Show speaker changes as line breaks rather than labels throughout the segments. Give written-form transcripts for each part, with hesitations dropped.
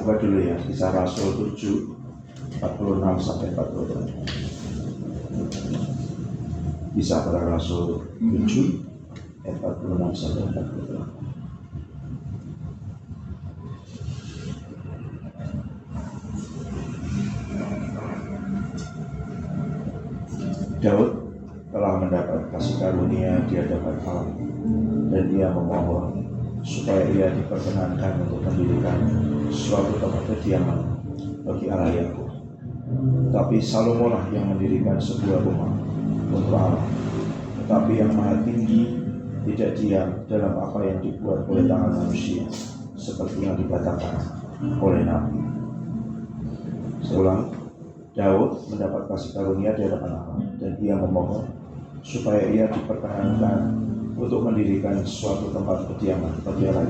buka dulu ya, Kisah Rasul 7 46 sampai 48. Kisah para Rasul 7 ayat 46 sampai 48. Daud telah mendapat kasih karunia di hadapan Allah, dan ia memohon supaya ia diperkenankan untuk mendirikan suatu tempat kediaman bagi Allah Yakub. Tapi Salomo lah yang mendirikan sebuah rumah untuk Allah. Tetapi yang Maha Tinggi tidak diam dalam apa yang dibuat oleh tangan manusia, seperti yang dikatakan oleh Nabi. Seulang, Daud mendapat kasih karunia di hadapan Allah, dan ia memohon supaya ia diperkenankan untuk mendirikan suatu tempat kediaman bagi Allah.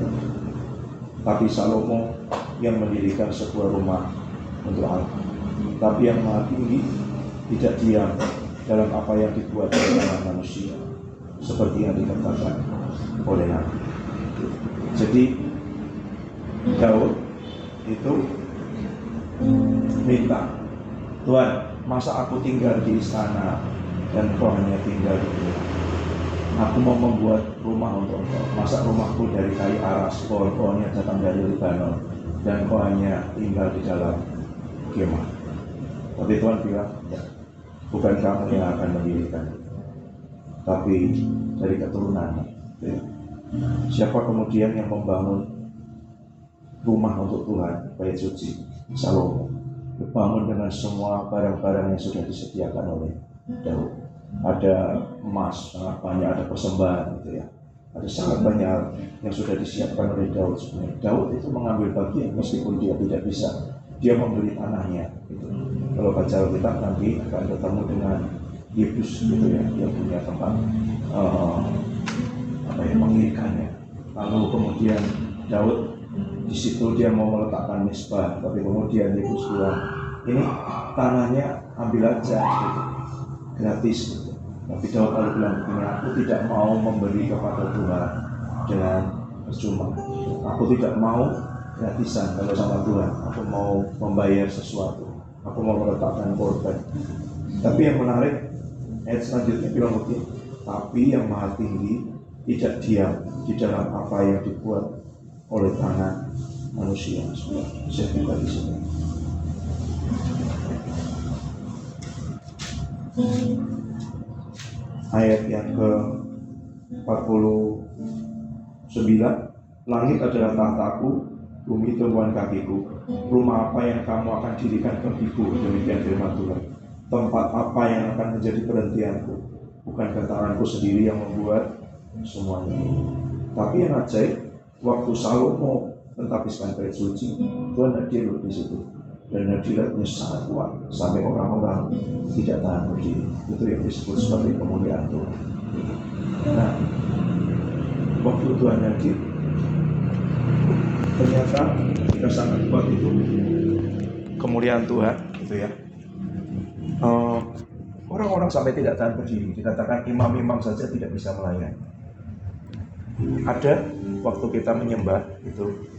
Tapi Salomo yang mendirikan sebuah rumah untuk Allah. Tapi yang Maha Tinggi tidak diam dalam apa yang dibuat oleh tangan manusia, seperti yang dikatakan oleh Nabi. Jadi Daud itu minta, Tuhan, masa aku tinggal di istana dan kau hanya tinggal di rumah? Aku mau membuat rumah untuk engkau. Masa rumahku dari kayu aras, pohon-pohonnya datang dari Libanon, dan kau hanya tinggal di dalam kemah? Tapi Tuhan bilang, ya, bukan kamu yang akan mendirikan, tapi dari keturunan. Ya. Siapa kemudian yang membangun rumah untuk Tuhan, bait suci? Salomo. Dibangun dengan semua barang-barang yang sudah disediakan oleh Daud. Ada emas, sangat banyak, ada persembahan gitu ya. Ada sangat banyak yang sudah disiapkan oleh Daud sebenarnya. Daud itu mengambil bagian meskipun dia tidak bisa. Dia membeli tanahnya gitu. Kalau baca Alkitab nanti akan ketemu dengan Yebus gitu ya, dia punya tempat mengirikannya. Lalu kemudian Daud di situ dia mau meletakkan misbah, tapi kemudian Yebus bilang, ini tanahnya ambil aja gitu, gratis gitu. Tapi Daud lalu bilang begini, aku tidak mau memberi kepada Tuhan dengan percuma. Aku tidak mau gratisan kalau sama Tuhan. Aku mau membayar sesuatu. Aku mau meletakkan korban. Tapi yang menarik, ayat selanjutnya bilang begini, tapi yang Maha Tinggi tidak diam di dalam apa yang dibuat oleh tangan manusia. Saya buka di sini. Ayat yang ke-49, langit adalah tahtaku, bumi tumpuan kakiku. Rumah apa yang kamu akan dirikan bagiku? Demikian firman Tuhan. Tempat apa yang akan menjadi perhentianku? Bukan tanganku sendiri yang membuat semuanya. Tapi yang ajaib, waktu Salomo mentapiskan bait suci, Tuhan hadir di situ. Dan hadiratnya sangat kuat sampai orang-orang tidak tahan berdiri. Itu yang disebut sebagai kemuliaan Tuhan. Nah, waktu Tuhan hadir, ternyata kita sangat kuat itu kemuliaan Tuhan, gitu ya. Orang-orang sampai tidak tahan berdiri. Dikatakan imam-imam saja tidak bisa melayani. Ada waktu kita menyembah itu,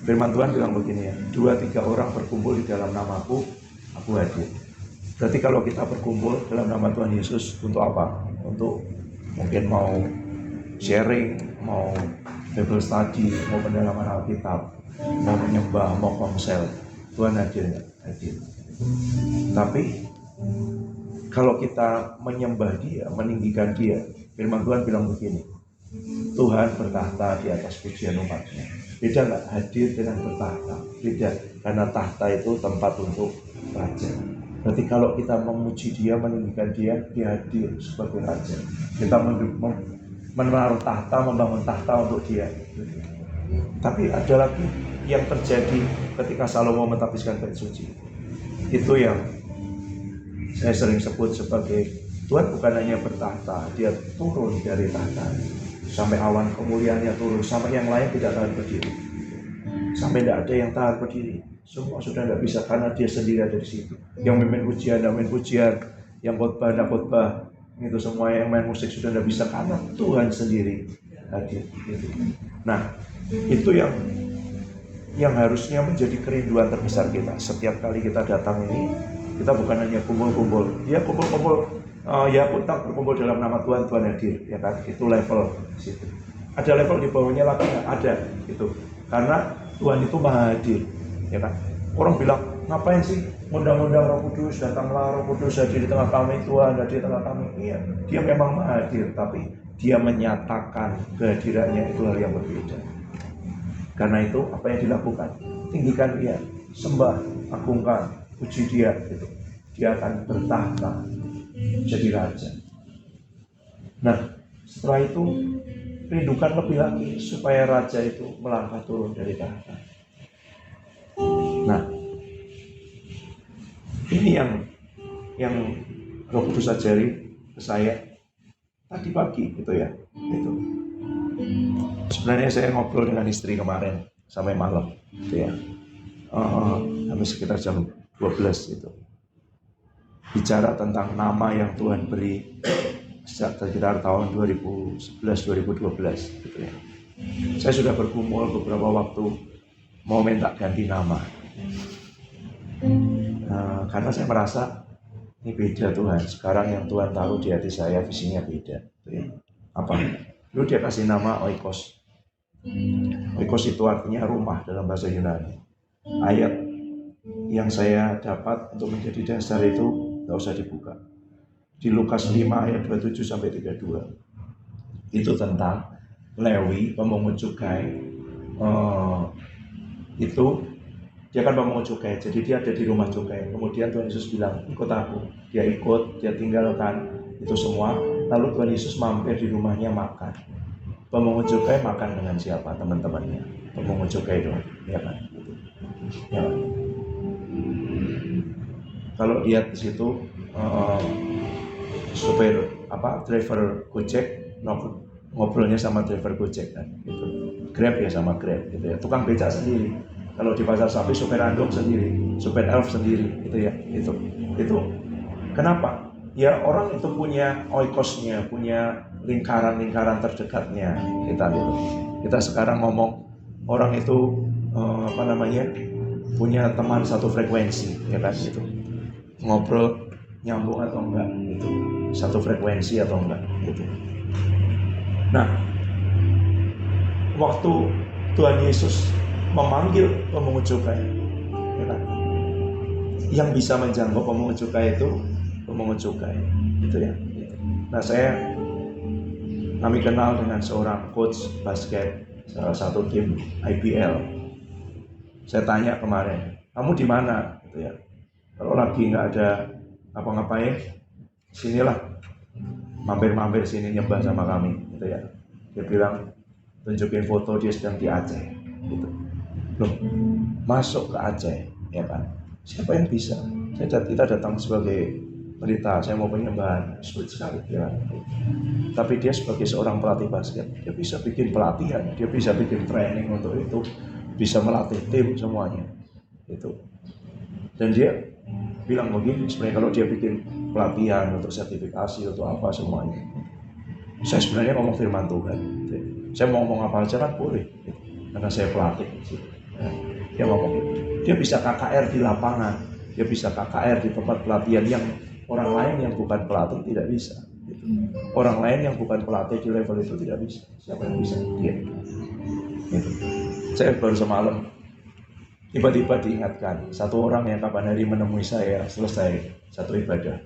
firman Tuhan bilang begini ya, 2-3 orang berkumpul di dalam namaku, aku hadir. Berarti kalau kita berkumpul dalam nama Tuhan Yesus untuk apa? Untuk mungkin mau sharing, mau Bible study, mau pendalaman Alkitab, mau menyembah, mau komsel, Tuhan hadir. Tapi kalau kita menyembah Dia, meninggikan Dia, firman Tuhan bilang begini, Tuhan bertahta di atas pujian umatnya. Beda nggak hadir dengan bertahta? Beda, karena tahta itu tempat untuk raja. Berarti kalau kita memuji Dia, meninggikan Dia, Dia hadir sebagai raja. Kita menaruh tahta, membangun tahta untuk Dia. Tapi ada lagi yang terjadi ketika Salomo mentapiskan bait suci. Itu yang saya sering sebut sebagai Tuhan bukan hanya bertahta, Dia turun dari tahta sampai awan kemuliaannya turun, sampai yang lain tidak tahan berdiri, sampai tidak ada yang tahan berdiri, semua sudah tidak bisa karena Dia sendiri ada di situ. Yang memimpin pujian, yang khotbah, itu semua yang main musik sudah tidak bisa karena Tuhan sendiri hadir. Nah, itu yang yang harusnya menjadi kerinduan terbesar kita. Setiap kali kita datang ini, kita bukan hanya kumpul-kumpul. Ya kumpul-kumpul, ya kita berkumpul dalam nama Tuhan, Tuhan hadir, ya kan? Itu level di situ. Ada level di bawahnya lagi nggak? Ada, gitu. Karena Tuhan itu maha hadir, ya kan? Orang bilang, ngapain sih undang-undang Roh Kudus, datanglah Roh Kudus hadir di tengah kami, Tuhan hadir di tengah kami. Iya, dia memang maha hadir, tapi dia menyatakan kehadirannya itu hal yang berbeda. Karena itu apa yang dilakukan? Tinggikan dia, sembah, agungkan, puji dia, gitu. Dia akan bertahta jadi raja. Nah, setelah itu rindukan lebih lagi supaya raja itu melangkah turun dari tahta. Nah, ini yang Roh Kudus ajari ke saya tadi pagi, gitu ya. Gitu. Sebenarnya saya ngobrol dengan istri kemarin sampai malam, gitu ya. Sampai sekitar jam 12 itu. Bicara tentang nama yang Tuhan beri sejak sekitar tahun 2011-2012, gitu ya. Saya sudah bergumul beberapa waktu mau minta ganti nama. Karena saya merasa ini beda Tuhan. Sekarang yang Tuhan taruh di hati saya visinya beda. Gitu ya. Apa? Dulu dia kasih nama Oikos. Oikos itu artinya rumah dalam bahasa Yunani. Ayat yang saya dapat untuk menjadi dasar itu nggak usah dibuka. Di Lukas 5 ayat 27-32. Itu tentang Lewi, pemungut cukai. Itu dia kan pemungut cukai, jadi dia ada di rumah cukai. Kemudian Tuhan Yesus bilang, ikut aku. Dia ikut, dia tinggalkan itu semua. Lalu Tuhan Yesus mampir di rumahnya makan. Pemungut cukai makan dengan siapa? Teman-temannya. Pemungut cukai dong, ya kan? Ya. Kalau lihat di situ, supir driver Gojek ngobrolnya sama driver Gojek kan, gitu. Grab ya sama Grab, gitu ya. Tukang becak sendiri. Kalau di pasar sapi supir andong sendiri, supir elf sendiri, gitu ya. Itu kenapa? Ya orang itu punya oikosnya, punya lingkaran-lingkaran terdekatnya kita gitu. Kita sekarang ngomong orang itu punya teman satu frekuensi, ya kan gitu. Ngobrol nyambung atau enggak gitu. Satu frekuensi atau enggak gitu. Nah, waktu Tuhan Yesus memanggil pemungut cukai, ya kan? Yang bisa menjangkau pemungut cukai itu pemungut cukai, gitu ya. Nah, kami kenal dengan seorang coach basket salah satu tim IPL. Saya tanya kemarin, kamu di mana? Gitu ya. Kalau lagi nggak ada apa-ngapain, sinilah, mampir-mampir sini nyembah sama kami, gitu ya. Dia bilang, tunjukin foto dia sedang di Aceh, gitu. Loh, masuk ke Aceh, ya kan? Siapa yang bisa? Kita datang sebagai pendeta, saya mau penyembahan, sulit sekali, ya. Tapi dia sebagai seorang pelatih basket, dia bisa bikin pelatihan, dia bisa bikin training untuk itu, bisa melatih tim semuanya, itu. Dan dia bilang begini, sebenarnya kalau dia bikin pelatihan untuk sertifikasi atau apa semuanya, saya sebenarnya ngomong firman Tuhan. Saya mau ngomong apa aja kan boleh, karena saya pelatih. Dia ngomong, dia bisa KKR di lapangan, dia bisa KKR di tempat pelatihan yang orang lain yang bukan pelatih tidak bisa. Orang lain yang bukan pelatih di level itu tidak bisa. Siapa yang bisa? Dia. Gitu. Saya baru semalam tiba-tiba diingatkan satu orang yang kapan hari menemui saya selesai satu ibadah.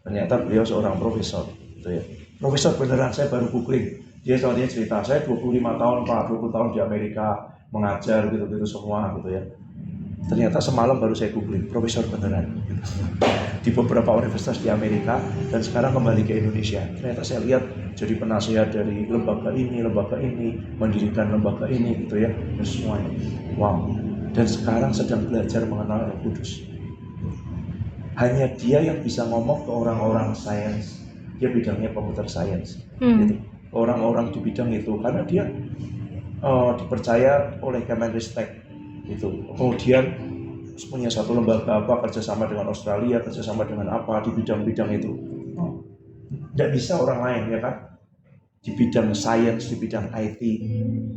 Ternyata beliau seorang profesor, gitu ya. Profesor beneran, saya baru googling. Dia soalnya cerita, saya 25 tahun, 20 tahun di Amerika mengajar gitu-gitu semua, gitu ya. Ternyata semalam baru saya googling, profesor beneran di beberapa universitas di Amerika, dan sekarang kembali ke Indonesia. Ternyata saya lihat jadi penasihat dari lembaga ini, mendirikan lembaga ini, gitu ya, dan semuanya. Wow. Dan sekarang sedang belajar mengenal Roh Kudus. Hanya dia yang bisa ngomong ke orang-orang sains. Dia bidangnya computer science. Gitu. Orang-orang di bidang itu, karena dia dipercaya oleh Kemenristek. Gitu. Kemudian punya satu lembaga apa, kerjasama dengan Australia, kerjasama dengan apa di bidang-bidang itu. Tidak bisa orang lain, ya kan? Di bidang sains, di bidang IT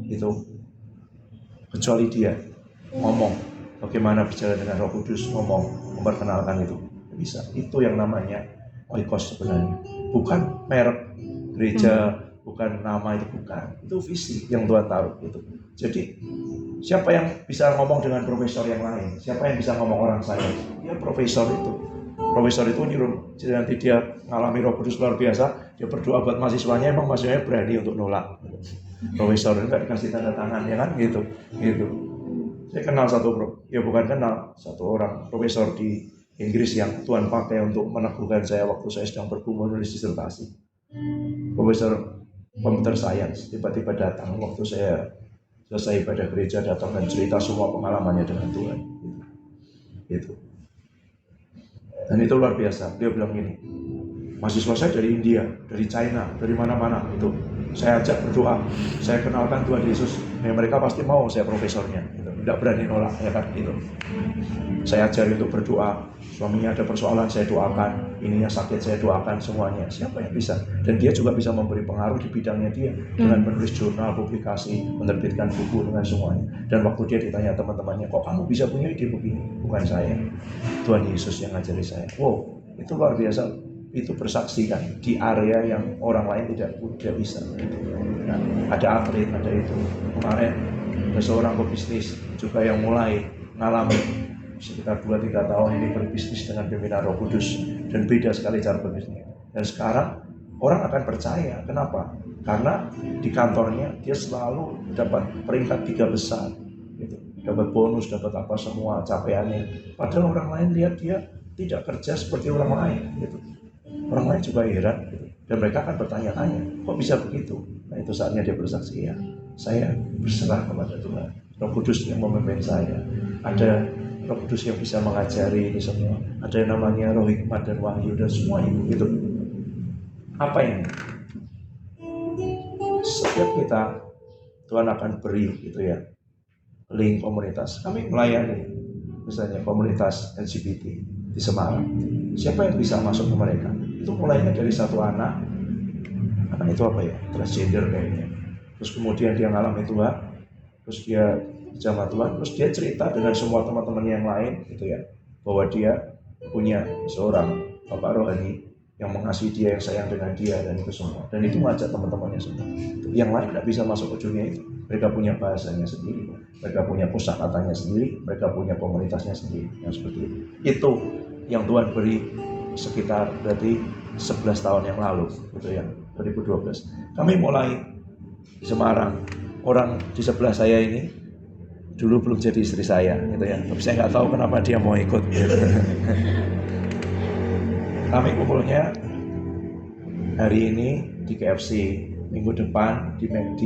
itu, kecuali dia. ngomong bagaimana berjalan dengan Roh Kudus, ngomong memperkenalkan itu bisa. Itu yang namanya oikos sebenarnya, bukan merek gereja, bukan nama, itu bukan, itu visi yang Tuhan taruh itu. Jadi siapa yang bisa ngomong dengan profesor yang lain, siapa yang bisa ngomong orang saya, dia profesor itu nyuruh. Jadi nanti dia ngalami Roh Kudus luar biasa, dia berdoa buat mahasiswanya, emang mahasiswanya berani untuk nolak. Profesor itu nggak dikasih tanda tangan, ya kan, gitu. Saya kenal satu orang profesor di Inggris yang Tuhan pakai untuk meneguhkan saya waktu saya sedang bergumul menulis disertasi. Profesor computer science tiba-tiba datang waktu saya selesai ibadah gereja, datang dan cerita semua pengalamannya dengan Tuhan. Itu. Dan itu luar biasa. Dia bilang gini, mahasiswa saya dari India, dari China, dari mana-mana itu. Saya ajak berdoa, saya kenalkan Tuhan Yesus. Ya, mereka pasti mau saya profesornya. Gitu. Tidak berani nolak, ya kan, gitu. Saya ajari untuk berdoa. Suaminya ada persoalan, saya doakan. Ininya sakit, saya doakan semuanya. Siapa yang bisa? Dan dia juga bisa memberi pengaruh di bidangnya dia dengan menulis jurnal, publikasi, menerbitkan buku dengan semuanya. Dan waktu dia ditanya teman-temannya, kok kamu bisa punya ide begini? Bukan saya, Tuhan Yesus yang ngajari saya. Wow, itu luar biasa. Itu bersaksi kan di area yang orang lain tidak bisa. Nah, ada atlet, ada itu. Kemarin ada seorang pebisnis juga yang mulai ngalami sekitar 2-3 tahun ini berbisnis dengan pimpinan Roh Kudus, dan beda sekali cara berbisnis. Dan sekarang orang akan percaya. Kenapa? Karena di kantornya dia selalu dapat peringkat 3 besar, gitu. Dapat bonus, dapat apa semua capaiannya. Padahal orang lain lihat dia tidak kerja seperti orang lain, gitu. Orang lain juga heran, gitu. Dan mereka akan bertanya-tanya, kok bisa begitu? Nah, itu saatnya dia bersaksi, ya, saya berserah kepada Tuhan. Roh Kudus yang memimpin saya. Ada Roh Kudus yang bisa mengajari ini semua. Ada yang namanya roh hikmat dan wahyu dan semua itu. Apa ini? Setiap kita, Tuhan akan beri gitu ya, link komunitas. Kami melayani misalnya komunitas LGBT di Semarang. Siapa yang bisa masuk ke mereka? Itu mulainya dari satu anak itu apa ya, transgender kayaknya. Terus kemudian dia ngalami Tuhan, terus dia sama Tuhan, terus dia cerita dengan semua teman-teman yang lain gitu ya, bahwa dia punya seorang Bapak rohani yang mengasihi dia, yang sayang dengan dia, dan itu semua. Dan itu ngajak teman-temannya semua. Yang lain tidak bisa masuk ke dunia itu. Mereka punya bahasanya sendiri, mereka punya kosakatanya sendiri, mereka punya komunitasnya sendiri, yang seperti itu. Itu yang Tuhan beri sekitar berarti 11 tahun yang lalu, gitu ya, 2012. Kami mulai di Semarang. Orang di sebelah saya ini dulu belum jadi istri saya, gitu ya. Tapi saya nggak tahu kenapa dia mau ikut. Gitu. Kami kumpulnya hari ini di KFC, minggu depan di McD,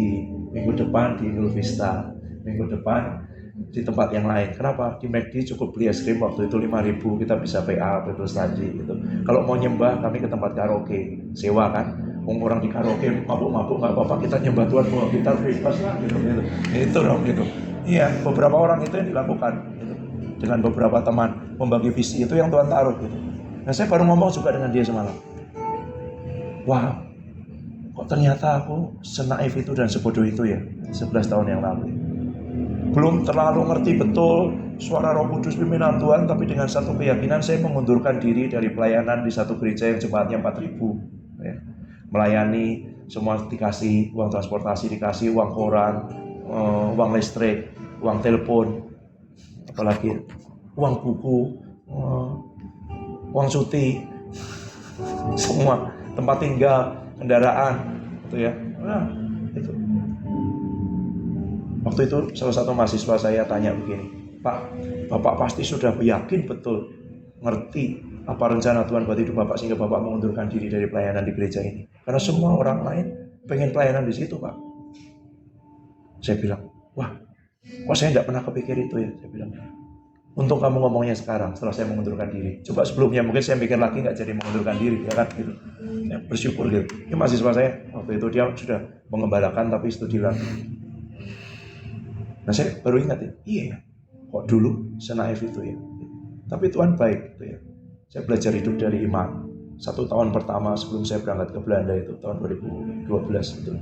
minggu depan di Nul Vista, minggu depan di tempat yang lain. Kenapa? Di McD cukup beli es krim waktu itu 5.000, kita bisa PA terus tadi gitu. Kalau mau nyembah kami ke tempat karaoke, sewa kan. Orang di karaoke mabuk-mabuk nggak apa-apa, kita nyembah Tuhan bawa kita bebas lah gitu. Itu dong gitu. Iya, beberapa orang itu yang dilakukan gitu. Dengan beberapa teman membagi visi itu yang Tuhan taruh gitu. Nah, saya baru ngomong juga dengan dia semalam. Wah, kok ternyata aku senaif itu dan sebodoh itu ya 11 tahun yang lalu. Belum terlalu ngerti betul suara Roh Kudus pimpinan Tuhan, tapi dengan satu keyakinan saya mengundurkan diri dari pelayanan di satu gereja yang jemaatnya 4.000 ya. Melayani, semua dikasih, uang transportasi dikasih, uang koran, uang listrik, uang telepon, apalagi uang buku, uang cuti, semua, tempat tinggal, kendaraan, gitu ya. Nah, itu. Waktu itu salah satu mahasiswa saya tanya begini, Pak, Bapak pasti sudah yakin betul, ngerti apa rencana Tuhan buat hidup Bapak sehingga Bapak mengundurkan diri dari pelayanan di gereja ini. Karena semua orang lain pengen pelayanan di situ, Pak. Saya bilang, wah, kok saya nggak pernah kepikir itu ya? Saya bilang, untung kamu ngomongnya sekarang setelah saya mengundurkan diri. Coba sebelumnya mungkin saya mikir lagi nggak jadi mengundurkan diri, ya kan? Gitu. Ya, bersyukur gitu. Ini mahasiswa saya waktu itu dia sudah mengembalakan tapi studi lagi. Nah, saya baru ingat ya, iya ya, kok dulu senaif itu ya. Tapi Tuhan baik gitu ya. Saya belajar hidup dari iman. 1 tahun pertama sebelum saya berangkat ke Belanda itu tahun 2012 itu.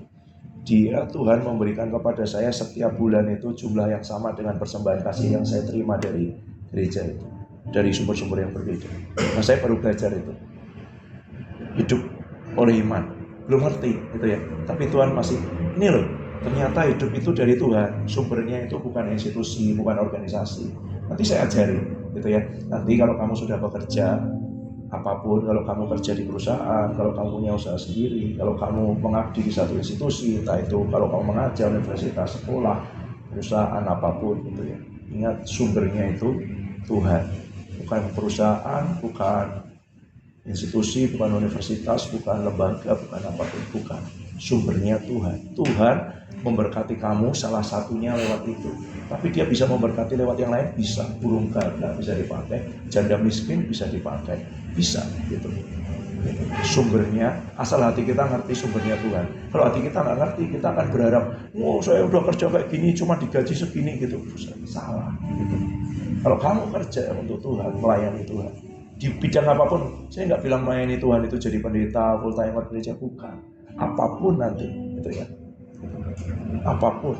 Tuhan memberikan kepada saya setiap bulan itu jumlah yang sama dengan persembahan kasih yang saya terima dari gereja itu, dari sumber-sumber yang berbeda. Nah, saya baru belajar itu, hidup oleh iman. Belum ngerti gitu ya, tapi Tuhan masih, ini loh, ternyata hidup itu dari Tuhan, sumbernya itu bukan institusi, bukan organisasi. Nanti saya ajari gitu ya. Nanti kalau kamu sudah bekerja apapun, kalau kamu kerja di perusahaan, kalau kamu punya usaha sendiri, kalau kamu mengabdi di satu institusi, entah itu kalau kamu mengajar, universitas, sekolah, perusahaan apapun gitu ya, ingat sumbernya itu Tuhan, bukan perusahaan, bukan institusi, bukan universitas, bukan lembaga, bukan apapun, bukan. Sumbernya Tuhan. Tuhan memberkati kamu salah satunya lewat itu. Tapi dia bisa memberkati lewat yang lain, bisa. Burung gagak bisa dipakai, janda miskin bisa dipakai, bisa gitu. Sumbernya, asal hati kita ngerti sumbernya Tuhan. Kalau hati kita nggak ngerti, kita akan berharap, oh saya udah kerja kayak gini, cuma digaji segini gitu. Salah gitu. Kalau kamu kerja untuk Tuhan, melayani Tuhan, di bidang apapun, saya nggak bilang melayani Tuhan itu jadi pendeta, full timer gereja, bukan. Apapun nanti, gitu ya. Apapun,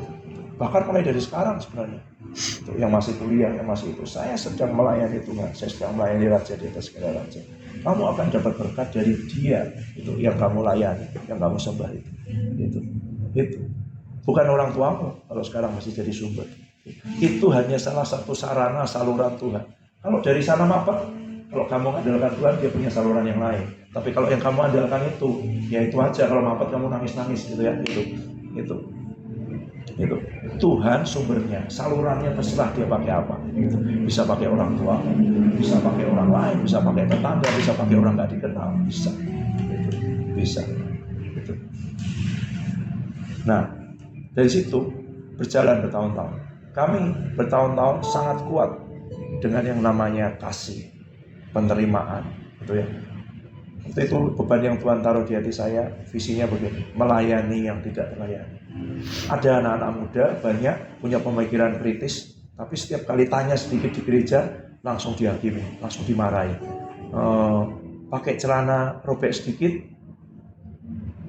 bahkan mulai dari sekarang sebenarnya, itu yang masih kuliah, yang masih itu, saya sedang melayani Tuhan, saya sedang melayani Raja di atas segala raja. Kamu akan dapat berkat dari Dia, itu yang kamu layani, yang kamu sembah itu. Bukan orang tuamu kalau sekarang masih jadi sumber. Itu hanya salah satu sarana saluran Tuhan. Kalau dari sana mapak, kalau kamu andalkan Tuhan, dia punya saluran yang lain. Tapi kalau yang kamu andalkan itu, ya itu aja. Kalau mampet kamu nangis-nangis gitu ya. Itu. Tuhan sumbernya, salurannya terserah dia pakai apa. Gitu. Bisa pakai orang tua, bisa pakai orang lain, bisa pakai tetangga, bisa pakai orang nggak dikenal, bisa. Bisa. Gitu. Nah, dari situ berjalan bertahun-tahun. Kami bertahun-tahun sangat kuat dengan yang namanya kasih, penerimaan, gitu ya. Itu beban yang Tuhan taruh di hati saya, visinya begini, melayani yang tidak terlayani. Ada anak-anak muda banyak punya pemikiran kritis, tapi setiap kali tanya sedikit di gereja langsung dihakimi, langsung dimarahi. Pakai celana robek sedikit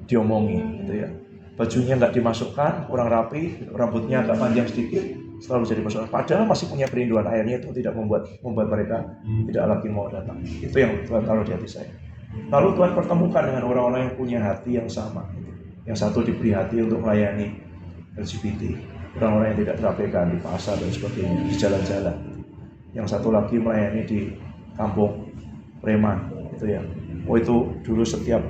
diomongi, gitu ya. Bajunya nggak dimasukkan, kurang rapi, rambutnya agak panjang sedikit, selalu jadi masalah. Padahal masih punya kerinduan, akhirnya itu tidak membuat mereka tidak lagi mau datang. Itu yang Tuhan taruh di hati saya. Lalu Tuhan pertemukan dengan orang-orang yang punya hati yang sama. Yang satu diberi hati untuk melayani LGBT, orang-orang yang tidak terabaikan di pasar dan sebagainya, di jalan-jalan. Yang satu lagi melayani di kampung preman, gitu ya. Oh itu dulu setiap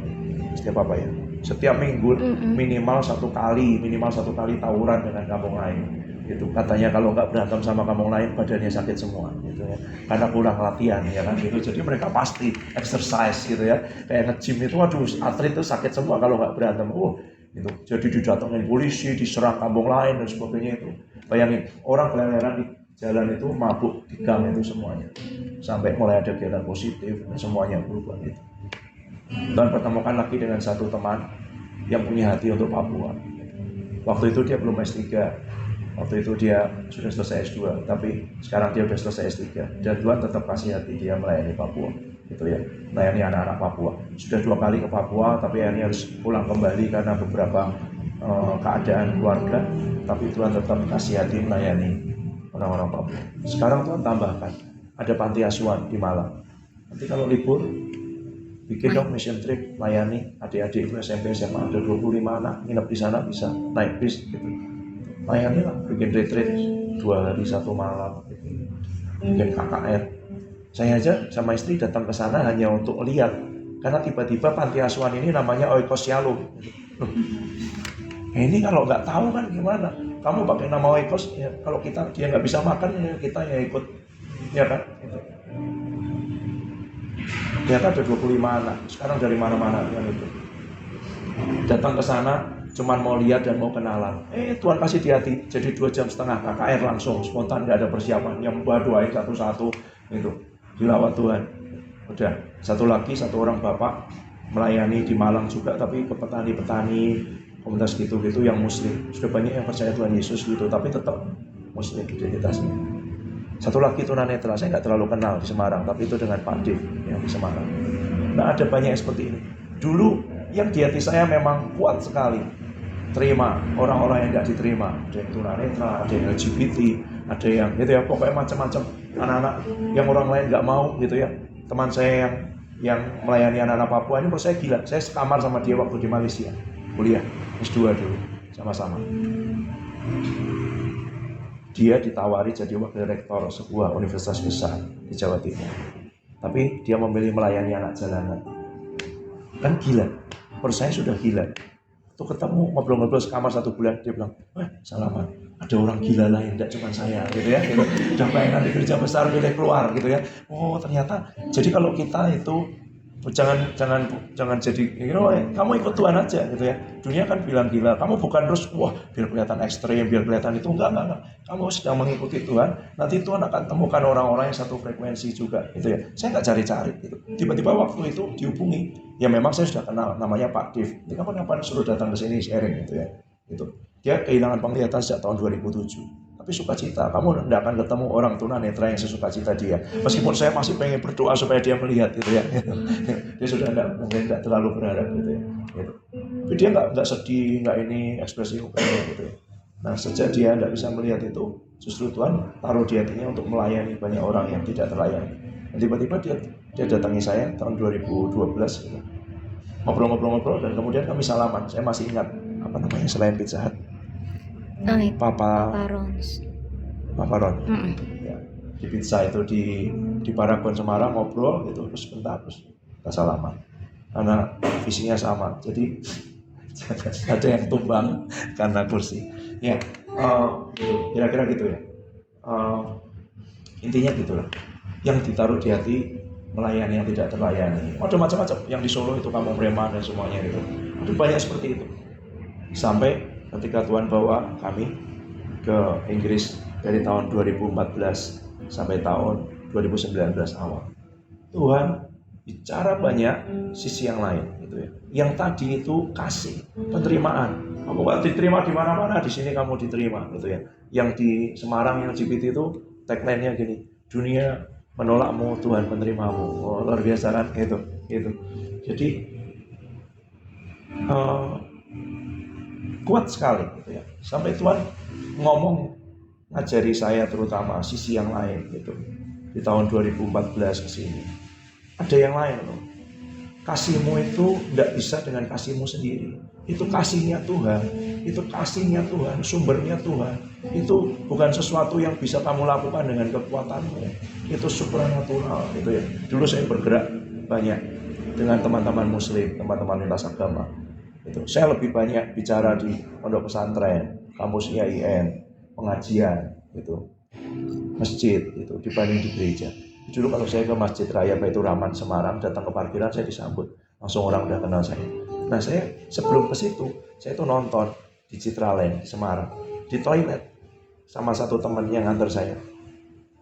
apa ya? Setiap minggu minimal satu kali tawuran dengan kampung lain. Gitu. Katanya kalau nggak berantem sama kampung lain badannya sakit semua, gitu ya. Karena kurang latihan, ya kan. Gitu. Jadi mereka pasti exercise, gitu ya. Kayak nge-gym itu, waduh, atlet itu sakit semua kalau nggak berantem. Gitu. Jadi didatengin polisi, diserang kampung lain dan sebagainya itu. Bayangin orang keleleran di jalan itu, mabuk di gang itu semuanya. Sampai mulai ada kegiatan positif dan semuanya berubah gitu. Dan pertemukan lagi dengan satu teman yang punya hati untuk Papua. Waktu itu dia belum S3, waktu itu dia sudah selesai S2, tapi sekarang dia sudah selesai S3. Dan Tuhan tetap kasih hati dia melayani Papua, gitu ya, melayani anak-anak Papua. Sudah 2 kali ke Papua, tapi akhirnya harus pulang kembali karena beberapa keadaan keluarga. Tapi Tuhan tetap kasih hati melayani orang-orang Papua. Sekarang Tuhan tambahkan, ada panti asuhan di Malang. Nanti kalau libur, bikin dong mission trip, layani adik-adik itu SMP, SMA, ada 25 anak, nginep di sana bisa naik bis gitu. Layani lah, bikin retreat 2 hari 1 malam gitu. Bikin KKR. Saya aja sama istri datang ke sana hanya untuk lihat, karena tiba-tiba panti asuhan ini namanya Oikos Shalom. Ini kalau nggak tahu kan gimana? Kamu pakai nama Oikos, ya, kalau dia nggak bisa makan, ya kita ya ikut, ya kan? Gitu. Ternyata ada 25 anak, sekarang dari mana-mana yang itu. Datang ke sana, cuman mau lihat dan mau kenalan. Tuhan kasih di hati, jadi 2,5 jam KKR langsung, spontan, nggak ada persiapan. Yang mbak doain satu-satu, itu dilawat Tuhan. Udah, satu orang bapak melayani di Malang juga, tapi ke petani-petani, komunitas gitu-gitu yang muslim. Sudah banyak yang percaya Tuhan Yesus gitu, tapi tetap muslim identitasnya. Satu lagi tunanetra, saya nggak terlalu kenal di Semarang, tapi itu dengan Pak Dev yang di Semarang. Nah ada banyak yang seperti ini. Dulu yang di hati saya memang kuat sekali. terima orang-orang yang nggak diterima, ada yang tunanetra, ada yang LGBT, ada yang gitu ya, pokoknya macam-macam anak-anak yang orang lain nggak mau gitu ya. Teman saya yang melayani anak-anak Papua ini menurut saya gila. Saya sekamar sama dia waktu di Malaysia kuliah S2 dulu sama-sama. Dia ditawari jadi wakil rektor sebuah universitas besar di Jawa Timur, tapi dia memilih melayani anak jalanan. Kan gila, menurut saya sudah gila. Tuh ketemu ngobrol-ngobrol sekamar 1 bulan, dia bilang, salaman, ada orang gila lain, tidak cuma saya, gitu ya. Gitu. Udah pelayanan di gereja besar, udah keluar, gitu ya. Oh ternyata, jadi kalau kita itu jangan jadi, kamu ikut Tuhan aja, gitu ya. Dunia kan bilang gila, kamu bukan terus, biar kelihatan ekstrem, biar kelihatan itu enggak. Kamu sedang mengikuti Tuhan, nanti Tuhan akan temukan orang-orang yang satu frekuensi juga, gitu ya. Saya nggak cari-cari, gitu. Tiba-tiba waktu itu dihubungi, ya memang saya sudah kenal, namanya Pak Div. Ini kapan suruh datang ke sini sharing, gitu ya. Gitu. Dia kehilangan penglihatan sejak tahun 2007. Tapi sukacita, kamu tidak akan ketemu orang tunanetra yang sesukacita dia. Meskipun saya masih pengen berdoa supaya dia melihat, gitu ya. Dia sudah mungkin tidak terlalu berharap, gitu ya. Gitu. Tapi dia nggak sedih, nggak ini ekspresi mukanya, gitu ya. Nah sejak dia tidak bisa melihat itu, justru Tuhan taruh di hatinya untuk melayani banyak orang yang tidak terlayani. Dan tiba-tiba dia datangi saya tahun 2012, gitu. Ngobrol-ngobrol dan kemudian kami salaman. Saya masih ingat apa namanya selain Pizza Hut. Papa Ron. Ya, di pizza itu di Paragon Semarang ngobrol gitu terus bentar terus kita salaman. Karena visinya sama. Jadi ada yang tumbang karena kursi. Ya, kira-kira gitu ya. Intinya gitulah. Yang ditaruh di hati melayani yang tidak terlayani. Ada macam-macam. Yang di Solo itu kampung preman dan semuanya itu. Ada banyak seperti itu. Sampai ketika Tuhan bawa kami ke Inggris dari tahun 2014 sampai tahun 2019 awal. Tuhan bicara banyak sisi yang lain gitu ya. Yang tadi itu kasih, penerimaan. Kamu gak diterima di mana-mana, di sini kamu diterima gitu ya. Yang di Semarang yang LGBT itu tagline-nya gini, dunia menolakmu, Tuhan menerimamu. Oh, luar biasa kan gitu. Jadi kuat sekali gitu ya. Sampai Tuhan ngomong ngajari saya terutama sisi yang lain gitu. Di tahun 2014 ke sini. Ada yang lain loh. Kasihmu itu tidak bisa dengan kasihmu sendiri. Itu kasihnya Tuhan. Itu kasihnya Tuhan, sumbernya Tuhan. Itu bukan sesuatu yang bisa kamu lakukan dengan kekuatanmu. Itu supranatural gitu ya. Dulu saya bergerak banyak dengan teman-teman muslim, teman-teman lintas agama. Itu. Saya lebih banyak bicara di pondok pesantren, kampus IAIN, pengajian, gitu, masjid, itu dibanding di gereja. Dulu kalau saya ke Masjid Raya Baitur Rahman Semarang, datang ke parkiran saya disambut, langsung orang udah kenal saya. Nah saya sebelum ke situ, saya itu nonton di Citraland di Semarang, di toilet sama satu teman yang nganter saya.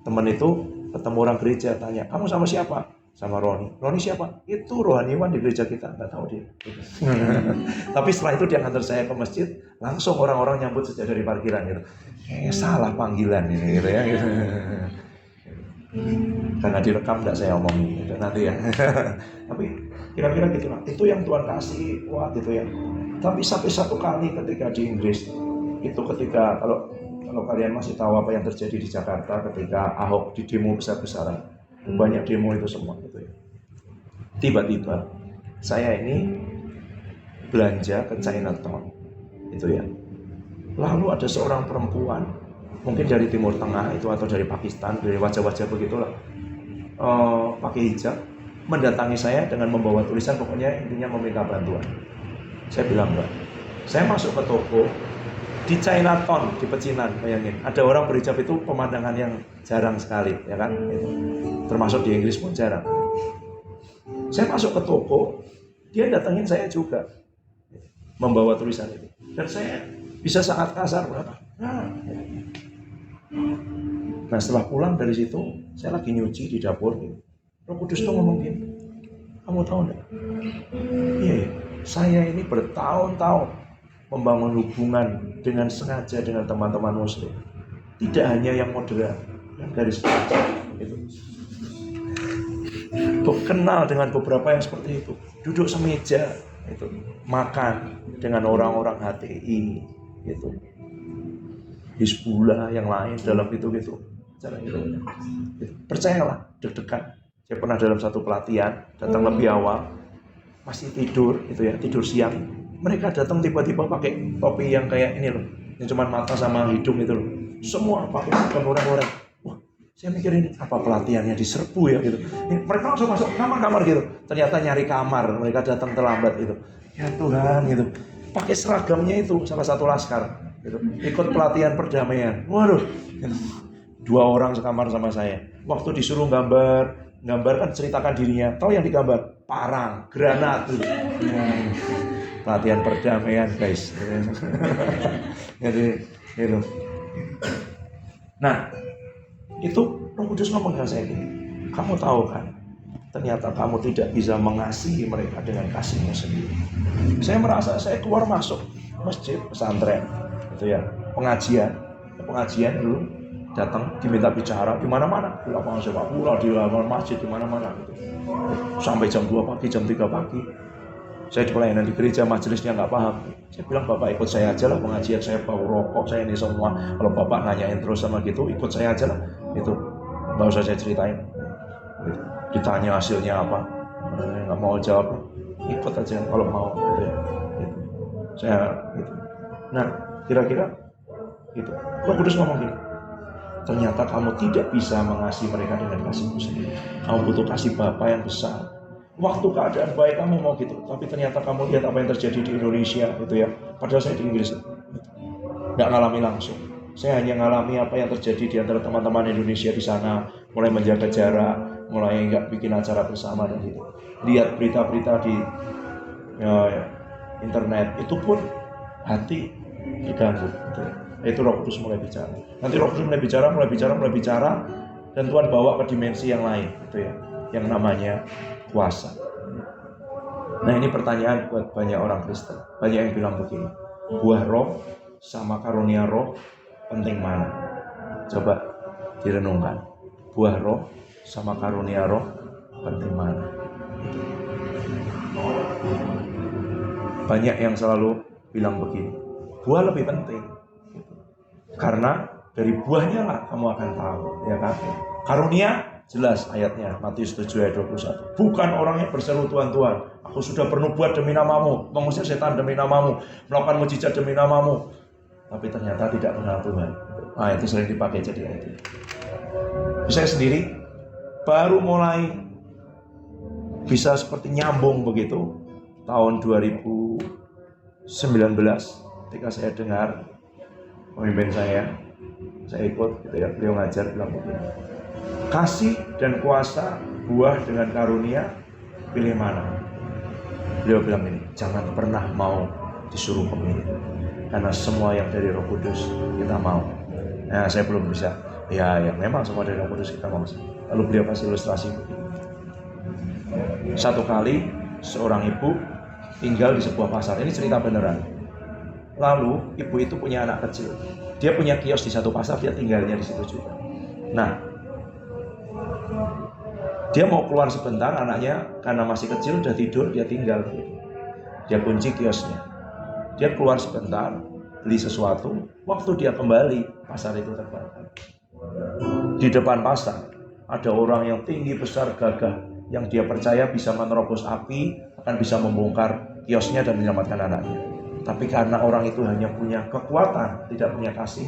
Teman itu ketemu orang gereja, tanya, kamu sama siapa? Sama Roni. Roni siapa? Itu rohaniwan di gereja kita, nggak tahu dia. Tapi setelah itu dia ngantar saya ke masjid, langsung orang-orang nyambut sejak dari parkiran gitu. Salah panggilan ini gitu ya. Gitu. Karena direkam nggak saya omongin gitu, nanti ya. Tapi kira-kira gitulah. Itu yang Tuhan kasih kuat gitu ya. Tapi sampai satu kali ketika di Inggris, itu ketika kalau kalian masih tahu apa yang terjadi di Jakarta ketika Ahok di demo besar-besaran. Banyak demo itu semua gitu ya. Tiba-tiba saya ini belanja ke Chinatown itu ya. Lalu ada seorang perempuan mungkin dari Timur Tengah itu atau dari Pakistan, dari wajah-wajah begitulah, pakai hijab mendatangi saya dengan membawa tulisan pokoknya intinya meminta bantuan. Saya bilang enggak. Saya masuk ke toko di Chinatown, di pecinan, bayangin. Ada orang berhijab itu pemandangan yang jarang sekali, ya kan? Itu. Termasuk di Inggris pun jarang. Saya masuk ke toko, dia datangin saya juga, membawa tulisan itu. Dan saya bisa sangat kasar, berapa? Nah setelah pulang dari situ, saya lagi nyuci di dapur. Roh Kudus tuh ngomong gini, kamu tahu enggak? Iya, saya ini bertahun-tahun membangun hubungan dengan sengaja dengan teman-teman muslim. Tidak hanya yang moderat, yang garis keras itu. Kenal dengan beberapa yang seperti itu. Duduk semeja, itu makan dengan orang-orang HTI itu, Hizbullah yang lain dalam itu cara itu. Percayalah, deg-degan. Saya pernah dalam satu pelatihan datang lebih awal, masih tidur itu ya, tidur siang. Mereka datang tiba-tiba pakai topi yang kayak ini loh, yang cuma mata sama hidung itu loh. Semua pakai seragam orang-orang. Wah, saya mikirin apa pelatihannya diserbu ya gitu. Mereka langsung masuk kamar-kamar gitu. Ternyata nyari kamar, mereka datang terlambat gitu. Ya Tuhan gitu. Pakai seragamnya itu salah satu laskar gitu. Ikut pelatihan perdamaian. Waduh, gitu. 2 orang sekamar sama saya. Waktu disuruh gambar kan ceritakan dirinya. Tahu yang digambar? Parang, granat gitu. Pelatihan perdamaian guys. Jadi itu. Nah, itu Roh Kudus ngomong dengan saya gini, kamu tahu kan, ternyata kamu tidak bisa mengasihi mereka dengan kasihmu sendiri. Saya merasa saya keluar masuk masjid, pesantren, itu ya, pengajian dulu, datang diminta bicara di mana-mana, di lapangan sepak bola, di lapangan masjid, di mana-mana gitu. Sampai jam 2 pagi, jam 3 pagi. Saya di pelayanan di gereja, majelisnya nggak paham. Saya bilang, Bapak ikut saya aja lah pengajian, saya bau rokok, saya ini semua. Kalau Bapak nanyain terus sama gitu, ikut saya aja lah. Itu nggak usah saya ceritain. Gitu. Ditanya hasilnya apa, nggak mau jawab, ikut aja kalau mau. Gitu ya. Gitu. Saya gitu. Nah, kira-kira gitu. Roh Kudus ngomong gini, ternyata kamu tidak bisa mengasihi mereka dengan kasihmu sendiri. Kamu butuh kasih Bapa yang besar. Waktu keadaan baik kamu mau gitu, tapi ternyata kamu lihat apa yang terjadi di Indonesia gitu ya. Padahal saya di Inggris nggak ngalami langsung. Saya hanya ngalami apa yang terjadi di antara teman-teman Indonesia di sana, mulai menjaga jarak, mulai nggak bikin acara bersama dan gitu. Lihat berita-berita di internet, itu pun hati diganggu. Gitu. Itu Roh Kudus mulai bicara. Nanti Roh Kudus mulai bicara, dan Tuhan bawa ke dimensi yang lain, gitu ya, yang namanya kuasa. Nah, ini pertanyaan buat banyak orang Kristen. Banyak yang bilang begini, buah roh sama karunia roh penting mana? Coba direnungkan. Buah roh sama karunia roh penting mana? Banyak yang selalu bilang begini, buah lebih penting. Karena dari buahnya lah kamu akan tahu, ya kan? Karunia jelas ayatnya, Matius 7 ayat 21. Bukan orang yang berseru Tuhan, aku sudah bernubuat demi namamu, mengusir setan demi namamu, melakukan mujizat demi namamu, tapi ternyata tidak kenal Tuhan. Nah, itu sering dipakai jadi ayat itu. Saya sendiri baru mulai bisa seperti nyambung begitu tahun 2019 ketika saya dengar pemimpin saya ikut gitu ya, beliau ngajar bilang begini, kasih dan kuasa, buah dengan karunia, pilih mana? Beliau bilang ini, jangan pernah mau disuruh memilih, karena semua yang dari Roh Kudus kita mau. Nah, saya belum bisa. Ya memang semua dari Roh Kudus kita mau. Lalu beliau kasih ilustrasi begini. Satu kali seorang ibu tinggal di sebuah pasar. Ini cerita beneran. Lalu ibu itu punya anak kecil. Dia punya kios di satu pasar, dia tinggalnya di situ juga. Nah, dia mau keluar sebentar, anaknya karena masih kecil udah tidur, dia tinggal. Dia kunci kiosnya. Dia keluar sebentar, beli sesuatu. Waktu dia kembali, pasar itu terbakar. Di depan pasar ada orang yang tinggi, besar, gagah, yang dia percaya bisa menerobos api, akan bisa membongkar kiosnya dan menyelamatkan anaknya. Tapi karena orang itu hanya punya kekuatan, tidak punya kasih,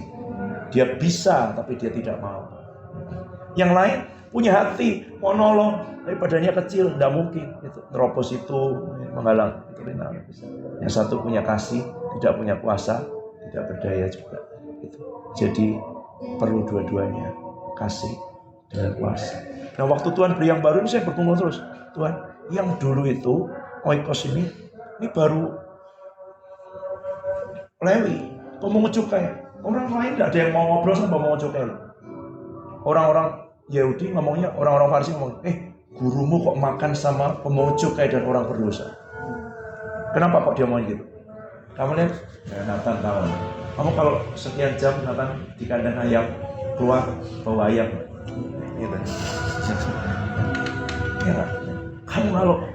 dia bisa tapi dia tidak mau. Yang lain punya hati, mau nolong, tapi badannya kecil, tidak mungkin. Nerobos itu menghalang. Yang satu punya kasih, tidak punya kuasa, tidak berdaya juga. Jadi perlu dua-duanya, kasih dan kuasa. Nah, waktu Tuhan beri yang baru ini saya bergumul terus, Tuhan, yang dulu itu oikos ini baru Lewi, pemungut cukai. Orang lain tidak ada yang mau ngobrol sama pemungut cukai. Orang-orang Yahudi ngomongnya, orang-orang Farisi ngomong, gurumu kok makan sama pemungut cukai dan orang berdosa. Kenapa kok dia mau gitu? Kamu lihat, Nathan tahu. Kamu kalau sekian jam Nathan di kandang ayam, keluar bawa ayam, gitu. Ya, kamu kalau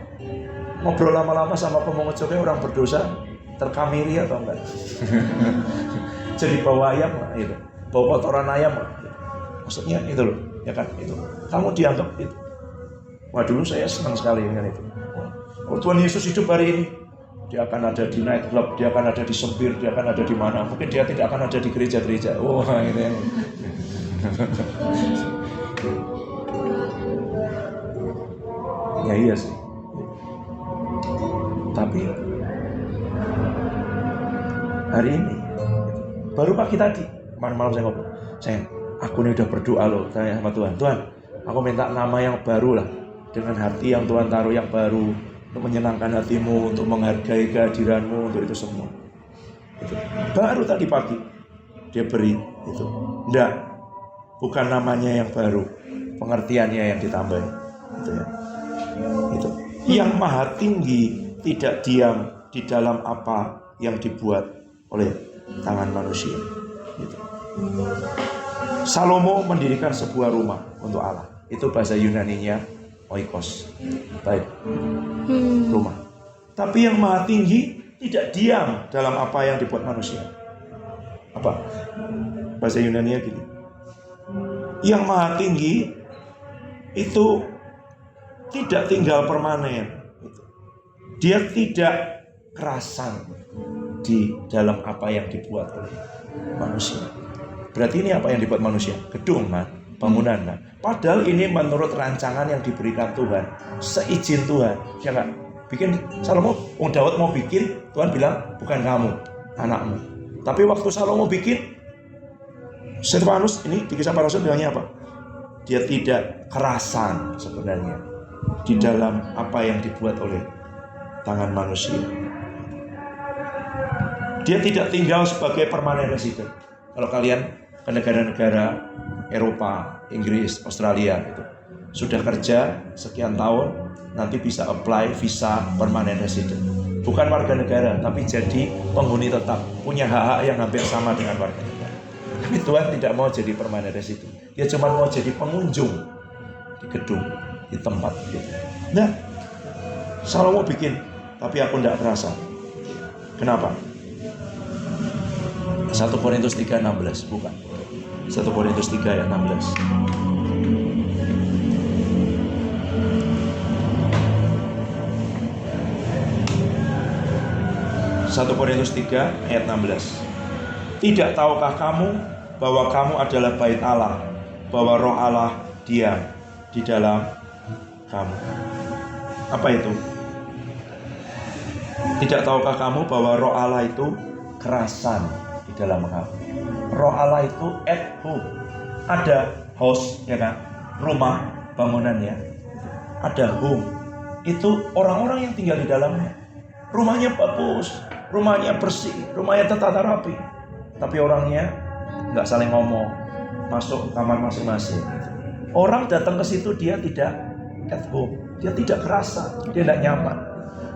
Ngobrol lama-lama sama pemungut cukai orang berdosa terkamiri atau enggak? Jadi bawa ayam itu, bawa kotoran ayam maksudnya itu loh, ya kan itu. Kamu dianggap itu. Wah dulu saya senang sekali dengan itu. Oh, Tuhan Yesus hidup hari ini, dia akan ada di night club, dia akan ada di sempir, dia akan ada di mana. Mungkin dia tidak akan ada di gereja-gereja. Oh, gitu ya. Ya iya sih. Tapi hari ini, baru pagi tadi, kemarin malam saya ngobrol, aku ini udah berdoa loh, tanya sama Tuhan, Tuhan, aku minta nama yang baru lah, dengan hati yang Tuhan taruh yang baru, untuk menyenangkan hatimu, untuk menghargai kehadiranmu, untuk itu semua. Itu. Baru tadi pagi dia beri itu. Enggak, bukan namanya yang baru, pengertiannya yang ditambah. Itu ya. Itu. Yang maha tinggi tidak diam di dalam apa yang dibuat oleh tangan manusia. Gitu. Salomo mendirikan sebuah rumah untuk Allah. Itu bahasa Yunaninya oikos. Baik. Rumah. Tapi yang maha tinggi tidak diam dalam apa yang dibuat manusia. Apa? Bahasa Yunaninya gini. Yang maha tinggi itu tidak tinggal permanen. Dia tidak kerasan di dalam apa yang dibuat oleh manusia. Berarti ini apa yang dibuat manusia? Gedung, kan? Bangunan, kan? Padahal ini menurut rancangan yang diberikan Tuhan, seizin Tuhan. Ya kan? Bikin Salomo, Daud mau bikin, Tuhan bilang bukan kamu, anakmu. Tapi waktu Salomo bikin, Stefanus ini di Kisah Para Rasul bilangnya apa? Dia tidak kerasan sebenarnya di dalam apa yang dibuat oleh tangan manusia. Dia tidak tinggal sebagai permanent resident. Kalau kalian ke negara-negara Eropa, Inggris, Australia itu sudah kerja sekian tahun, nanti bisa apply visa permanent resident. Bukan warga negara, tapi jadi penghuni tetap, punya hak-hak yang hampir sama dengan warga negara. Tapi Tuhan tidak mau jadi permanent resident. Dia cuma mau jadi pengunjung di gedung, di tempat gitu. Nah, Salomo bikin, tapi aku tidak kerasa. Kenapa? 1 Korintus 3:16, bukan. 1 Korintus 3 ayat 16. 1 Korintus 3 ayat 16. Tidak tahukah kamu bahwa kamu adalah bait Allah, bahwa Roh Allah diam di dalam kamu? Apa itu? Tidak tahukah kamu bahwa Roh Allah itu kerasan di dalam kamu? Roh Allah itu at home. Ada house, ya kan? Rumah, bangunannya. Ada home. Itu orang-orang yang tinggal di dalamnya. Rumahnya bagus, rumahnya bersih, rumahnya tertata rapi. Tapi orangnya nggak saling ngomong, masuk kamar masing-masing. Orang datang ke situ dia tidak at home, dia tidak kerasa, dia tidak nyaman.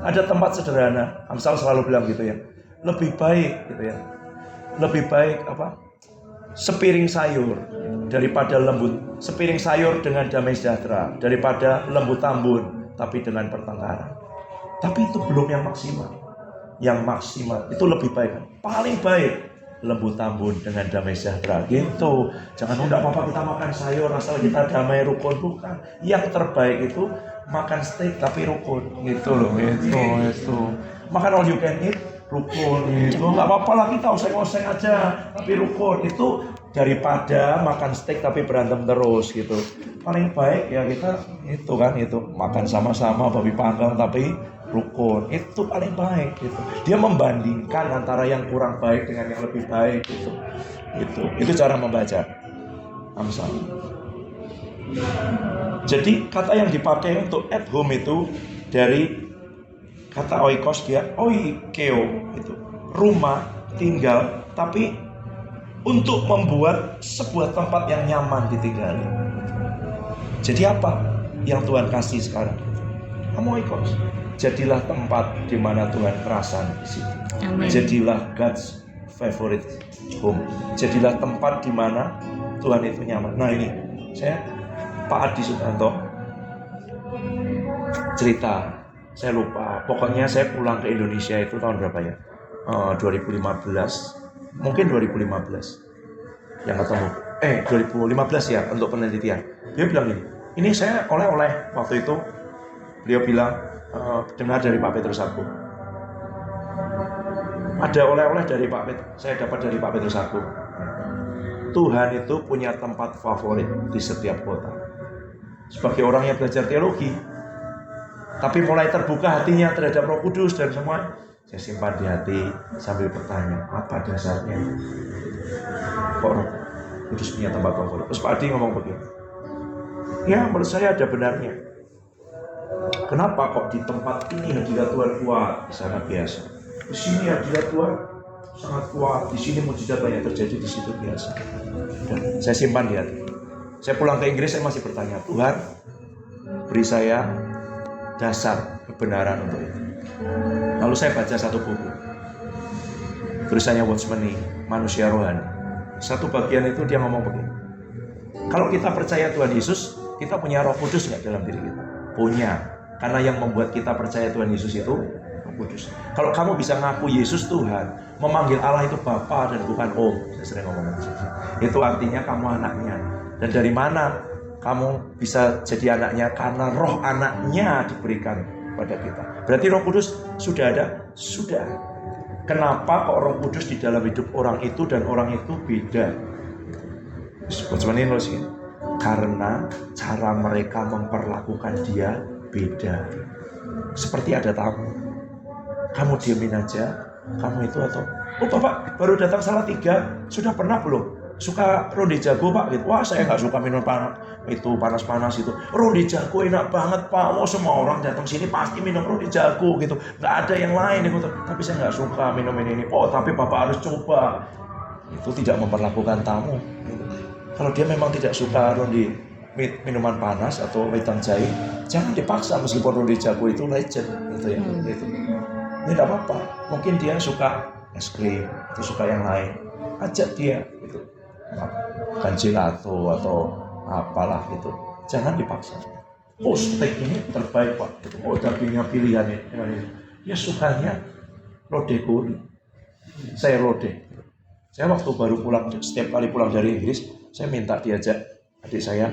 Ada tempat sederhana, Amsal selalu bilang gitu ya, lebih baik gitu ya, lebih baik apa? Sepiring sayur daripada lembut, sepiring sayur dengan damai sejahtera daripada lembu tambun tapi dengan pertengkaran. Tapi itu belum yang maksimal. Yang maksimal itu lebih baik, paling baik lembu tambun dengan damai sejahtera gitu. Jangan udah apa-apa kita makan sayur asal kita damai rukun, bukan. Yang terbaik itu makan steak tapi rukun gitu loh, itu. Makan all you can eat rukun gitu. Enggak apa-apa lah kita oseng-oseng aja tapi rukun. Itu daripada makan steak tapi berantem terus gitu. Paling baik ya kita itu kan, itu makan sama-sama babi panggang tapi rukun, itu paling baik gitu. Dia membandingkan antara yang kurang baik dengan yang lebih baik gitu. Itu cara membaca Amsal. Jadi kata yang dipakai untuk at home itu dari kata oikos, dia oikeo, itu rumah tinggal, tapi untuk membuat sebuah tempat yang nyaman ditinggali. Jadi apa yang Tuhan kasih sekarang? Kamu oikos. Jadilah tempat di mana Tuhan kerasan di situ. Amen. Jadilah God's favorite home. Jadilah tempat di mana Tuhan itu nyaman. Nah ini, saya Pak Adi Sutanto cerita Saya lupa. Pokoknya saya pulang ke Indonesia itu tahun berapa ya? 2015. Mungkin 2015. Yang ketemu. 2015 ya untuk penelitian. Dia bilang gini, ini saya oleh-oleh waktu itu. Beliau bilang, dengar dari Pak Petrus aku. Ada oleh-oleh dari Pak Petrus. Saya dapat dari Pak Petrus aku. Tuhan itu punya tempat favorit di setiap kota. Sebagai orang yang belajar teologi, tapi mulai terbuka hatinya terhadap Roh Kudus dan semua, saya simpan di hati sambil bertanya, apa dasarnya? Kok Roh Kudus punya tempat favorit? Terus Pak Adi ngomong begini, ya menurut saya ada benarnya. Kenapa kok di tempat ini hadirat Tuhan kuat, di sana biasa? Di sini hadirat Tuhan sangat kuat, di sini mujizat banyak terjadi, di situ biasa. Dan saya simpan di hati. Saya pulang ke Inggris, saya masih bertanya, Tuhan beri saya dasar kebenaran untuk itu. Lalu saya baca satu buku, tulisannya Watchmeni, Manusia Rohani. Satu bagian itu dia ngomong begini, kalau kita percaya Tuhan Yesus, kita punya Roh Kudus nggak dalam diri kita? Punya, karena yang membuat kita percaya Tuhan Yesus itu Roh Kudus. Kalau kamu bisa ngaku Yesus Tuhan, memanggil Allah itu Bapa dan bukan Om, saya sering ngomong itu artinya kamu anaknya. Dan dari mana kamu bisa jadi anaknya? Karena roh anaknya diberikan pada kita. Berarti Roh Kudus sudah ada? Sudah. Kenapa kok Roh Kudus di dalam hidup orang itu dan orang itu beda? Seperti ini sih. Karena cara mereka memperlakukan dia beda. Seperti ada tamu, kamu diemin aja, kamu itu atau Bapak baru datang salah 3, sudah pernah belum suka ronde jago Pak? Gitu. Wah saya nggak suka minum panas-panas itu. Ronde jago enak banget Pak. Oh semua orang datang sini pasti minum ronde jago gitu. Nggak ada yang lain gitu. Tapi saya nggak suka minum ini. Oh tapi Bapak harus coba. Itu tidak memperlakukan tamu. Gitu. Kalau dia memang tidak suka ronde minuman panas atau wedang jahe, jangan dipaksa meskipun ronde jago itu legend gitu ya. Gitu. Ini tidak apa-apa. Mungkin dia suka es krim atau suka yang lain. Ajak dia gitu. Kan gelato atau apalah gitu, jangan dipaksa. Oh steak ini terbaik Pak, oh dagingnya pilihan ini. Ya sukanya lode gurih, saya lode. Saya waktu baru pulang, setiap kali pulang dari Inggris, saya minta diajak adik saya,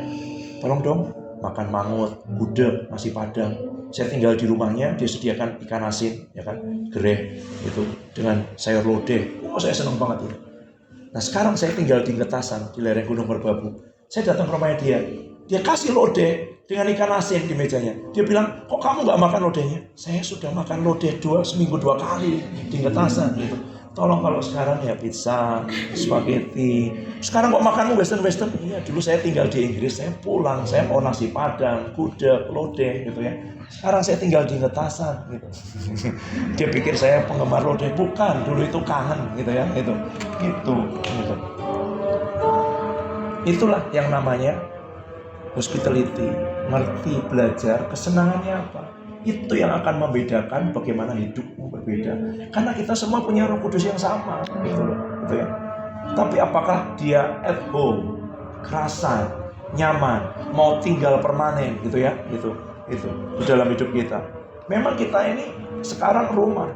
tolong dong makan mangut, gudeg, nasi padang. Saya tinggal di rumahnya, dia sediakan ikan asin, ya kan, gereh itu dengan sayur lode. Oh saya senang banget itu. Nah sekarang saya tinggal di Ngetasan, di lereng Gunung Merbabu. Saya datang ke rumahnya dia kasih lode dengan ikan asin di mejanya. Dia bilang, kok kamu gak makan lodenya? Saya sudah makan lode seminggu 2 kali di Ngetasan gitu. Tolong kalau sekarang ya pizza, spaghetti. Sekarang kok makanmu western? Iya dulu saya tinggal di Inggris, saya pulang, saya mau nasi padang, gudeg, lode gitu ya. Sekarang saya tinggal di Ngetasan gitu. Dia pikir saya penggemar lode, bukan, dulu itu kangen gitu ya, gitu. Itulah yang namanya hospitality, ngerti, belajar, kesenangannya apa. Itu yang akan membedakan bagaimana hidupmu berbeda. Karena kita semua punya Roh Kudus yang sama, gitu ya. Tapi apakah dia at home, kerasan, nyaman, mau tinggal permanen, gitu ya, itu di dalam hidup kita. Memang kita ini sekarang rumah,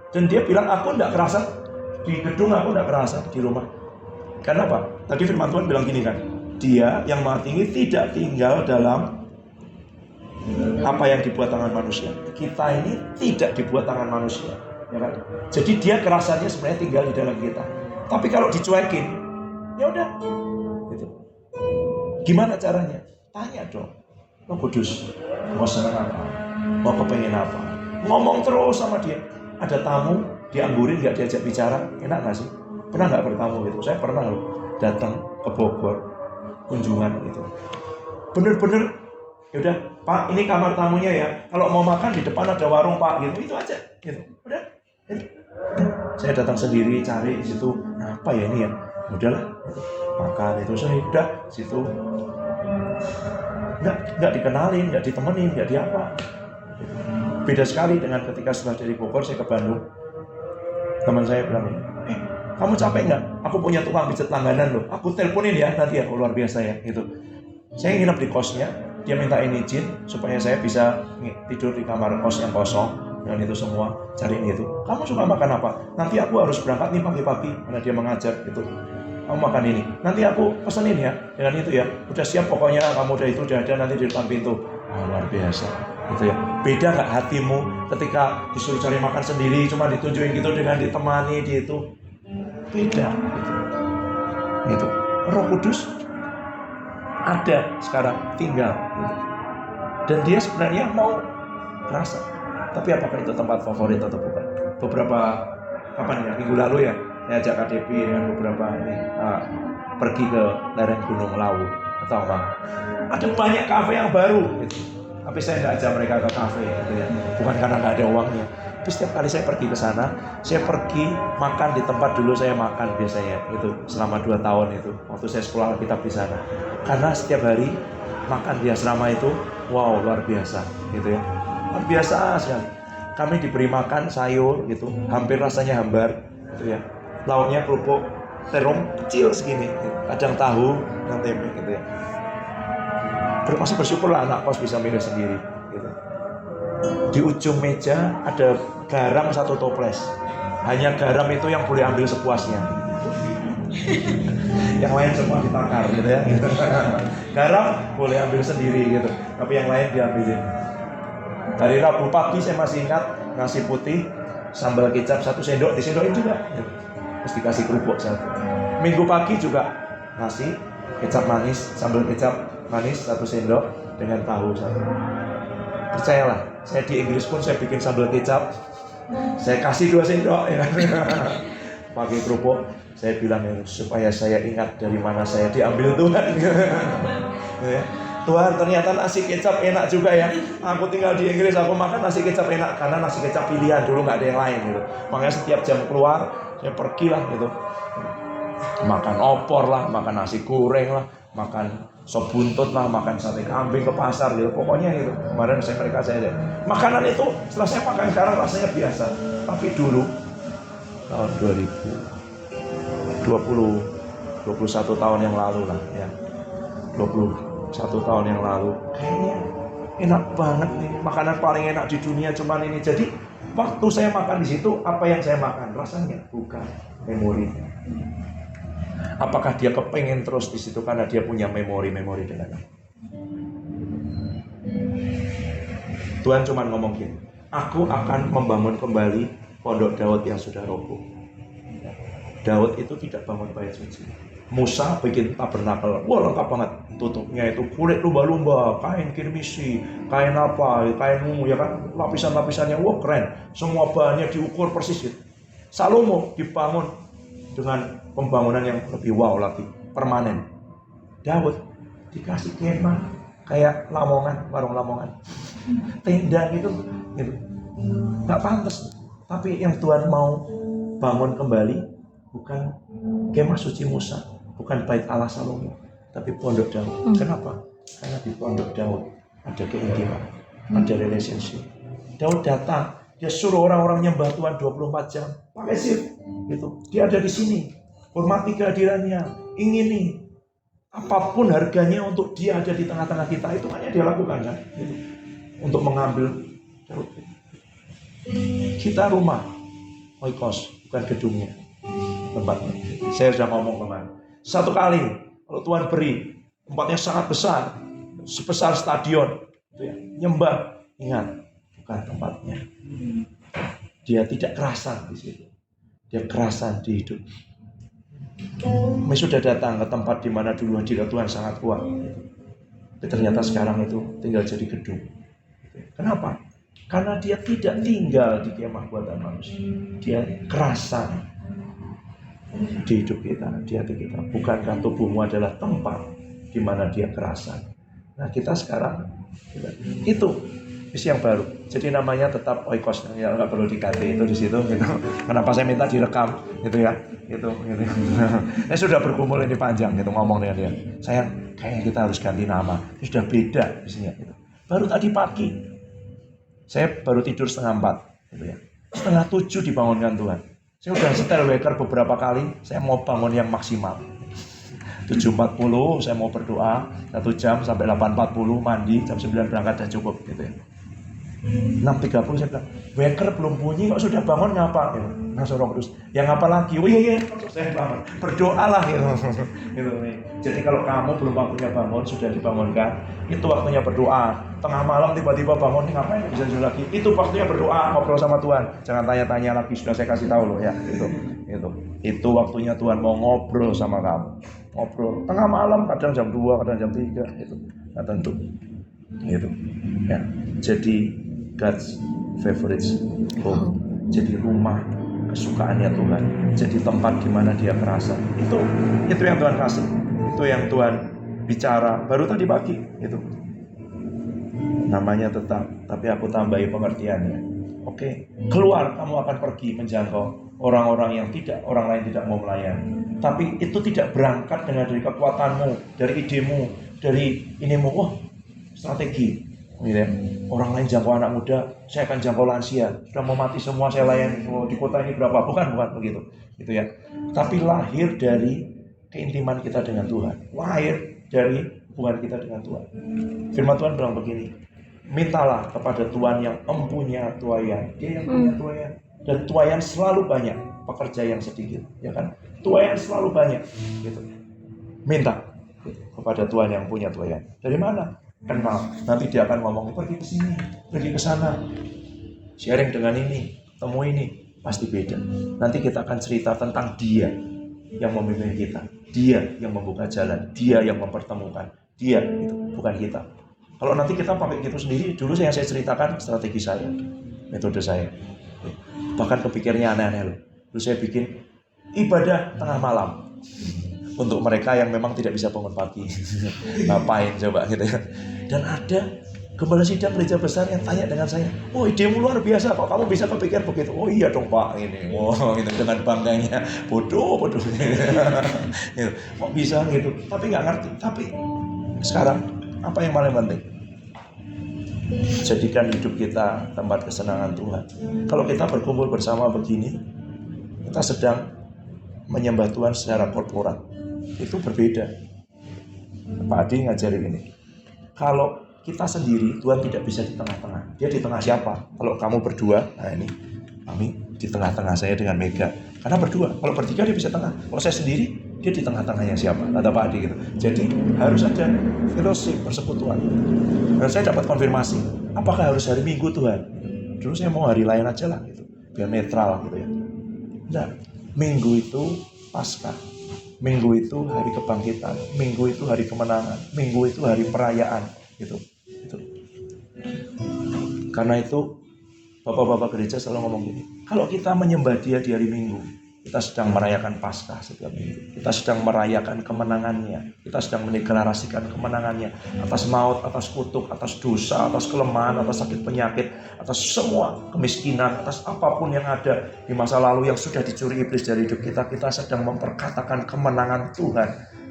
dan dia bilang aku enggak kerasa di gedung, aku enggak kerasa di rumah. Karena apa? Tadi firman Tuhan bilang gini kan, dia yang Maha Tinggi tidak tinggal dalam apa yang dibuat tangan manusia. Kita ini tidak dibuat tangan manusia, ya kan? Jadi dia kerasannya sebenarnya tinggal di dalam kita. Tapi kalau dicuekin, ya udah, gitu. Gimana caranya? Tanya dong. Roh Kudus, mau senang apa? Mau kepengen apa? Ngomong terus sama dia. Ada tamu, dianggurin nggak diajak bicara, enak nggak sih? Pernah nggak bertamu gitu? Saya pernah loh, datang ke Bogor, kunjungan gitu. Bener-bener. Yaudah, Pak, ini kamar tamunya ya. Kalau mau makan di depan ada warung Pak, gitu. Itu aja, gitu. Udah. Gitu. Saya datang sendiri cari di situ. Apa ya ini ya? Udahlah, gitu. Makan itu saya udah situ. Nggak dikenalin, nggak ditemenin, nggak diapa. Gitu. Beda sekali dengan ketika setelah dari Bogor saya ke Bandung. Teman saya bilang, kamu capek nggak? Aku punya tukang pijat langganan loh. Aku teleponin ya nanti ya, luar biasa ya. Gitu. Saya nginep di kosnya. dia mintain izin supaya saya bisa tidur di kamar kos yang kosong dengan itu semua, cariin itu. Kamu suka makan apa? Nanti aku harus berangkat nih pagi-pagi, karena dia mengajar gitu. Kamu makan ini, nanti aku pesenin ya, dengan itu ya. Udah siap pokoknya, kamu udah itu udah ada nanti di depan pintu. Luar biasa, gitu ya. Beda nggak hatimu ketika disuruh cari makan sendiri, cuma ditunjukin gitu dengan ditemani di itu? Beda, gitu. Gitu. Roh Kudus ada sekarang, tinggal gitu. Dan dia sebenarnya mau kerasa, tapi apakah itu tempat favorit atau bukan? Beberapa minggu lalu ya, saya ajak KDP dengan beberapa pergi ke lereng Gunung Lawu atau apa. Ada banyak kafe yang baru gitu. Tapi saya nggak ajak mereka ke kafe gitu ya. Bukan karena nggak ada uangnya. Tapi setiap kali saya pergi ke sana, saya pergi makan di tempat dulu saya makan biasanya itu selama 2 tahun itu waktu saya sekolah Alkitab di sana. Karena setiap hari makan di asrama itu, wow, luar biasa gitu ya. Luar biasa sekali. Kami diberi makan sayur gitu, hampir rasanya hambar gitu ya. Lauknya kerupuk terong kecil segini, kadang tahu, kadang tempe gitu ya. Masih bersyukurlah anak kos bisa milih sendiri gitu. Di ujung meja ada garam 1 toples. Hanya garam itu yang boleh ambil sepuasnya. Yang lain semua ditakar gitu ya. Garam boleh ambil sendiri gitu, tapi yang lain diambilin. Dari Rabu pagi saya masih ingat nasi putih, sambal kecap 1 sendok, disendokin juga. Terus dikasih kerupuk 1. Minggu pagi juga nasi, kecap manis, sambal kecap manis 1 sendok dengan tahu 1. Percayalah, saya di Inggris pun saya bikin sambal kecap, saya kasih 2 sendok ya. Pakai kerupuk, saya bilang ya, supaya saya ingat dari mana saya diambil Tuhan. Ya. Tuhan, ternyata nasi kecap enak juga ya. Aku tinggal di Inggris, aku makan nasi kecap enak karena nasi kecap pilihan, dulu nggak ada yang lain gitu. Makanya setiap jam keluar, saya pergilah gitu. Makan opor lah, makan nasi goreng lah, makan sop buntut lah, makan sate kambing ke pasar gitu. Pokoknya gitu. Kemarin saya makanan itu setelah saya makan sekarang rasanya biasa. Tapi dulu tahun 21 tahun yang lalu lah ya. 21 tahun yang lalu kayaknya enak banget nih, makanan paling enak di dunia cuman ini. Jadi waktu saya makan di situ, apa yang saya makan rasanya bukan memorinya. Apakah dia kepengen terus di situ karena dia punya memori dengan aku? Tuhan cuma ngomong gini, aku akan membangun kembali pondok Daud yang sudah roboh. Daud itu tidak bangun bait suci. Musa bikin tabernakel, wah lengkap banget, tutupnya itu kulit lumba-lumba, kain kirmisi, kain apa, kain ungu ya kan, lapisan-lapisannya, wah keren, semua bahannya diukur persis gitu. Salomo dibangun dengan pembangunan yang lebih wow lagi, permanen. Daud dikasih kemah kayak Lamongan, warung Lamongan, tenda gitu, nggak pantas. Tapi yang Tuhan mau bangun kembali bukan kemah suci Musa, bukan bait Allah Salomo, tapi pondok Daud. Kenapa? Karena di pondok Daud ada keintiman, ada relationship. Daud datang, dia suruh orang-orang nyembah Tuhan 24 jam, pakai shift, gitu. Dia ada di sini, hormati kehadirannya, ingini apapun harganya untuk dia ada di tengah-tengah kita, itu hanya dia lakukan kan, gitu. Untuk mengambil Daud. Kita rumah, oikos, bukan gedungnya, tempatnya. Saya sudah ngomong kemarin. Satu kali, kalau Tuhan beri, tempatnya sangat besar, sebesar stadion, gitu ya. Nyembah, ingat, bukan tempatnya. Dia tidak kerasan di situ. Dia kerasan di hidup. Kami sudah datang ke tempat di mana dulu hadirat Tuhan sangat kuat. Tapi ternyata sekarang itu tinggal jadi gedung. Kenapa? Karena dia tidak tinggal di kemah buatan manusia. Dia kerasan di hidup kita, di hati kita. Bukankah tubuhmu adalah tempat di mana dia kerasan? Nah kita sekarang itu isi yang baru. Jadi namanya tetap oikos, ya nggak perlu dikati itu di situ. Gitu. Kenapa saya minta direkam, gitu ya? Gitu. Saya sudah bergumul ini panjang, gitu ngomong dengan dia. Sayang, kayaknya kita harus ganti nama. Ini sudah beda isinya. Gitu. Baru tadi pagi, saya baru tidur 6:30, gitu ya. 6:30 dibangunkan Tuhan. Saya udah setel waker beberapa kali, saya mau bangun yang maksimal. 7 7.40 saya mau berdoa 1 jam sampai 8.40 mandi, jam 9 berangkat dan cukup gitu ya. 6.30 saya bilang, waker belum bunyi kok sudah bangun ngapa? Gitu. Langsung Roh Kudus, yang ngapa lagi? Oh iya, saya bangun, berdoalah gitu. Gitu. Jadi kalau kamu belum waktunya bangun, sudah dibangunkan, itu waktunya berdoa. Tengah malam tiba-tiba bangun, nih ngapain bisa tidur lagi? Itu waktunya berdoa, ngobrol sama Tuhan. Jangan tanya-tanya lagi, sudah saya kasih tahu loh ya. Itu waktunya Tuhan mau ngobrol sama kamu. Ngobrol tengah malam, kadang jam 2, kadang jam 3 gitu. Nggak tentu. Gitu. Ya. Jadi God's favorite home. Jadi rumah kesukaannya Tuhan. Jadi tempat di mana dia kerasa. Itu yang Tuhan kasih. Itu yang Tuhan bicara baru tadi pagi itu. Namanya tetap, tapi aku tambahi pengertiannya. Oke, keluar kamu akan pergi menjangkau orang-orang yang orang lain tidak mau melayani. Tapi itu tidak berangkat dengan dari kekuatanmu, dari idemu, dari inimu. Wah, strategi. Gitu ya. Orang lain jangkau anak muda, saya akan jangkau lansia. Sudah mau mati semua saya layani. Oh, di kota ini berapa? Bukan begitu. Gitu ya. Tapi lahir dari keintiman kita dengan Tuhan. Lahir dari hubungan kita dengan Tuhan. Firman Tuhan bilang begini, mintalah kepada Tuhan yang empunya tuayan. Dia yang punya tuayan. Dan tuayan selalu banyak, pekerja yang sedikit. Ya kan? Tuayan selalu banyak. Gitu. Minta kepada Tuhan yang punya tuayan. Dari mana? Kenal, nanti dia akan ngomong pergi ke sini, pergi ke sana, sharing dengan ini, temu ini, pasti beda. Nanti kita akan cerita tentang dia yang memimpin kita, dia yang membuka jalan, dia yang mempertemukan, dia itu bukan kita. Kalau nanti kita pakai gitu sendiri, dulu saya ceritakan strategi saya, metode saya, bahkan kepikirnya aneh-aneh loh. Dulu saya bikin ibadah tengah malam. Untuk mereka yang memang tidak bisa bangun pagi. Ngapain coba gitu ya. Dan ada gembala sidang gereja besar yang tanya dengan saya, oh idemu luar biasa, kok kamu bisa kepikir begitu? Oh iya dong Pak, ini. Oh gitu, dengan bangganya. Bodoh. Gitu. Kok bisa gitu? Tapi nggak ngerti. Tapi sekarang apa yang paling penting? Jadikan hidup kita tempat kesenangan Tuhan. Kalau kita berkumpul bersama begini, kita sedang menyembah Tuhan secara korporat. Itu berbeda. Pak Adi ngajarin ini. Kalau kita sendiri, Tuhan tidak bisa di tengah-tengah. Dia di tengah siapa? Kalau kamu berdua, nah ini kami di tengah-tengah, saya dengan Mega. Karena berdua, kalau bertiga dia bisa tengah. Kalau saya sendiri, dia di tengah-tengahnya siapa? Kata Pak Adi gitu. Jadi harus ada fellowship, persekutuan. Dan saya dapat konfirmasi, apakah harus hari Minggu Tuhan? Dulu saya mau hari lain aja lah gitu, biar netral gitu ya. Enggak, Minggu itu Paskah. Minggu itu hari kebangkitan, Minggu itu hari kemenangan, Minggu itu hari perayaan, gitu. Karena itu bapak-bapak gereja selalu ngomong gini, kalau kita menyembah Dia di hari Minggu, kita sedang merayakan Paskah setiap minggu, kita sedang merayakan kemenangannya, kita sedang mendeklarasikan kemenangannya atas maut, atas kutuk, atas dosa, atas kelemahan, atas sakit penyakit, atas semua kemiskinan, atas apapun yang ada di masa lalu yang sudah dicuri iblis dari hidup kita. Kita sedang memperkatakan kemenangan Tuhan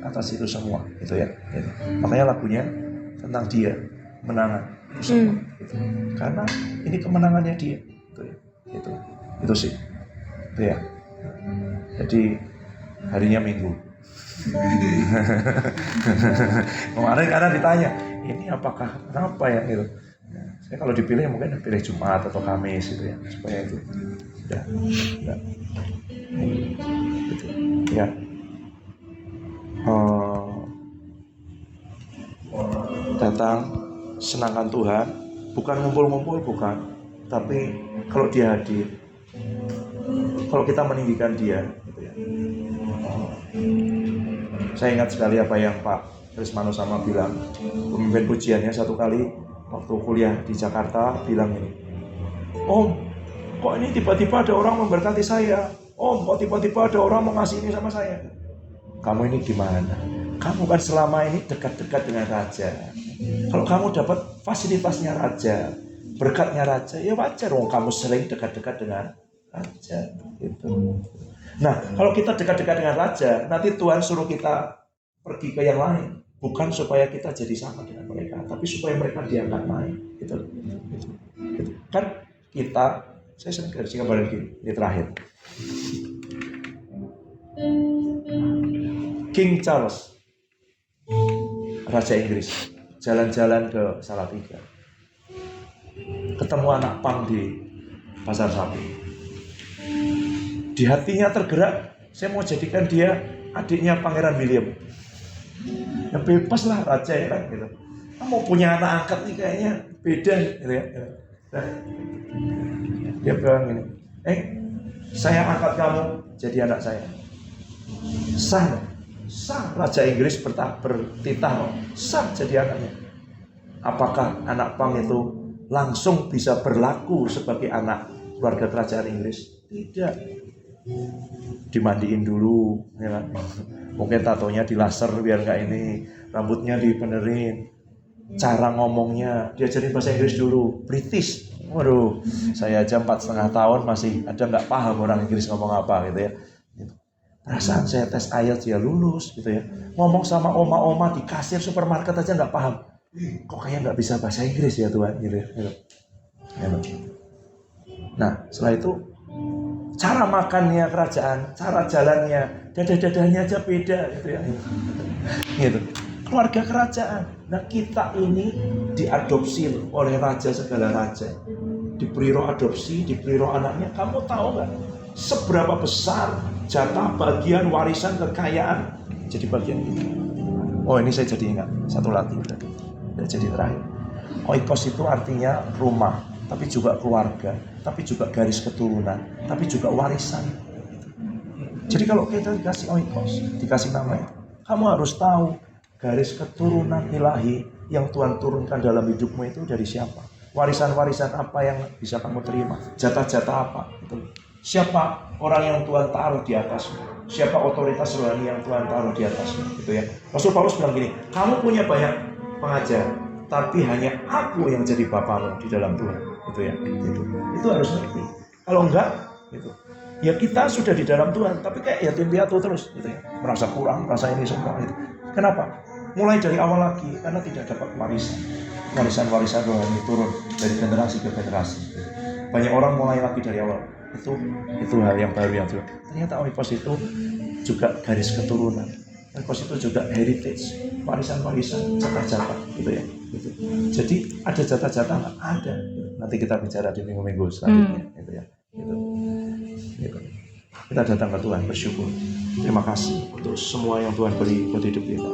atas itu semua, gitu ya. Gitu. Makanya lagunya tentang Dia, kemenangan itu semua. Gitu. Karena ini kemenangannya Dia, gitu ya. Itu sih, itu ya. Jadi harinya Minggu. Kemarin karena ditanya, ini apakah kenapa ya gitu. Saya kalau dipilih mungkin pilih Jumat atau Kamis gitu ya, supaya itu udah. Gitu. Ya. Datang senangkan Tuhan, bukan ngumpul-ngumpul, bukan, tapi kalau Dia hadir, kalau kita meninggikan Dia, gitu ya. Saya ingat sekali apa yang Pak Trismano sama bilang, pemimpin pujiannya satu kali waktu kuliah di Jakarta bilang ini, Om, kok ini tiba-tiba ada orang memberkati saya? Om, kok tiba-tiba ada orang mengasihi sama saya? Kamu ini gimana? Kamu kan selama ini dekat-dekat dengan Raja. Kalau kamu dapat fasilitasnya Raja, berkatnya Raja, ya wajar dong kamu sering dekat-dekat dengan Raja. Gitu. Nah, kalau kita dekat-dekat dengan Raja, nanti Tuhan suruh kita pergi ke yang lain. Bukan supaya kita jadi sama dengan mereka, tapi supaya mereka diangkat naik. Gitu. Kan kita, saya sering kasih kabar lagi, ini terakhir. King Charles Raja Inggris jalan-jalan ke Salatiga, ketemu anak pang di pasar sapi. Di hatinya tergerak, saya mau jadikan dia adiknya Pangeran William. Ya bebas lah raja ya kan gitu. Kamu punya anak angkat nih kayaknya beda gitu ya. Nah, dia bilang gini, saya angkat kamu jadi anak saya. Sah, sah Raja Inggris bertitah, sah jadi anaknya. Apakah anak pang itu langsung bisa berlaku sebagai anak keluarga kerajaan Inggris? Tidak. Dimandiin dulu, ya kan? Mungkin tatonya dilaser biar nggak ini, rambutnya dibenerin, cara ngomongnya diajarin bahasa Inggris dulu, British. Waduh, saya aja 4,5 tahun masih ada nggak paham orang Inggris ngomong apa gitu ya. Perasaan saya tes IELTS ya lulus gitu ya. Ngomong sama oma-oma di kasir supermarket aja nggak paham. Kok kayak nggak bisa bahasa Inggris ya Tuhan gitu ya. Nah setelah itu cara makannya kerajaan, cara jalannya, dadah-dadahnya aja beda gitu ya. Gitu. Keluarga kerajaan. Nah kita ini diadopsi oleh raja segala raja. Diberi roh adopsi, diberi roh anaknya. Kamu tahu nggak seberapa besar jatah bagian warisan kekayaan jadi bagian kita? Oh ini saya jadi ingat satu lagi udah jadi terakhir. Oikos itu artinya rumah, tapi juga keluarga, tapi juga garis keturunan, tapi juga warisan. Jadi kalau kita dikasih oikos, dikasih nama itu, kamu harus tahu garis keturunan ilahi yang Tuhan turunkan dalam hidupmu itu dari siapa? Warisan-warisan apa yang bisa kamu terima? Jatah-jatah apa? Gitu. Siapa orang yang Tuhan taruh di atasmu? Siapa otoritas rohani yang Tuhan taruh di atasmu? Gitu ya. Rasul Paulus bilang gini, kamu punya banyak pengajar, tapi hanya aku yang jadi bapamu di dalam Tuhan. Gitu ya. Itu harus ngerti. Kalau enggak, gitu. Ya kita sudah di dalam Tuhan, tapi kayak yatim piatu terus, gitu ya. Merasa kurang, merasa ini semua. Gitu. Kenapa? Mulai dari awal lagi, karena tidak dapat warisan. Warisan-warisan rohani turun dari generasi ke generasi. Banyak orang mulai lagi dari awal. Itu hal yang baru yang juga. Ternyata oikos itu juga garis keturunan. Oikos itu juga heritage, warisan-warisan, jatah-jatah, gitu ya. Gitu. Jadi ada jatah-jatah nggak? Ada. Nanti kita bicara di minggu-minggu selanjutnya, gitu ya. Gitu. Kita datang ke Tuhan bersyukur. Terima kasih untuk semua yang Tuhan beri buat hidup kita.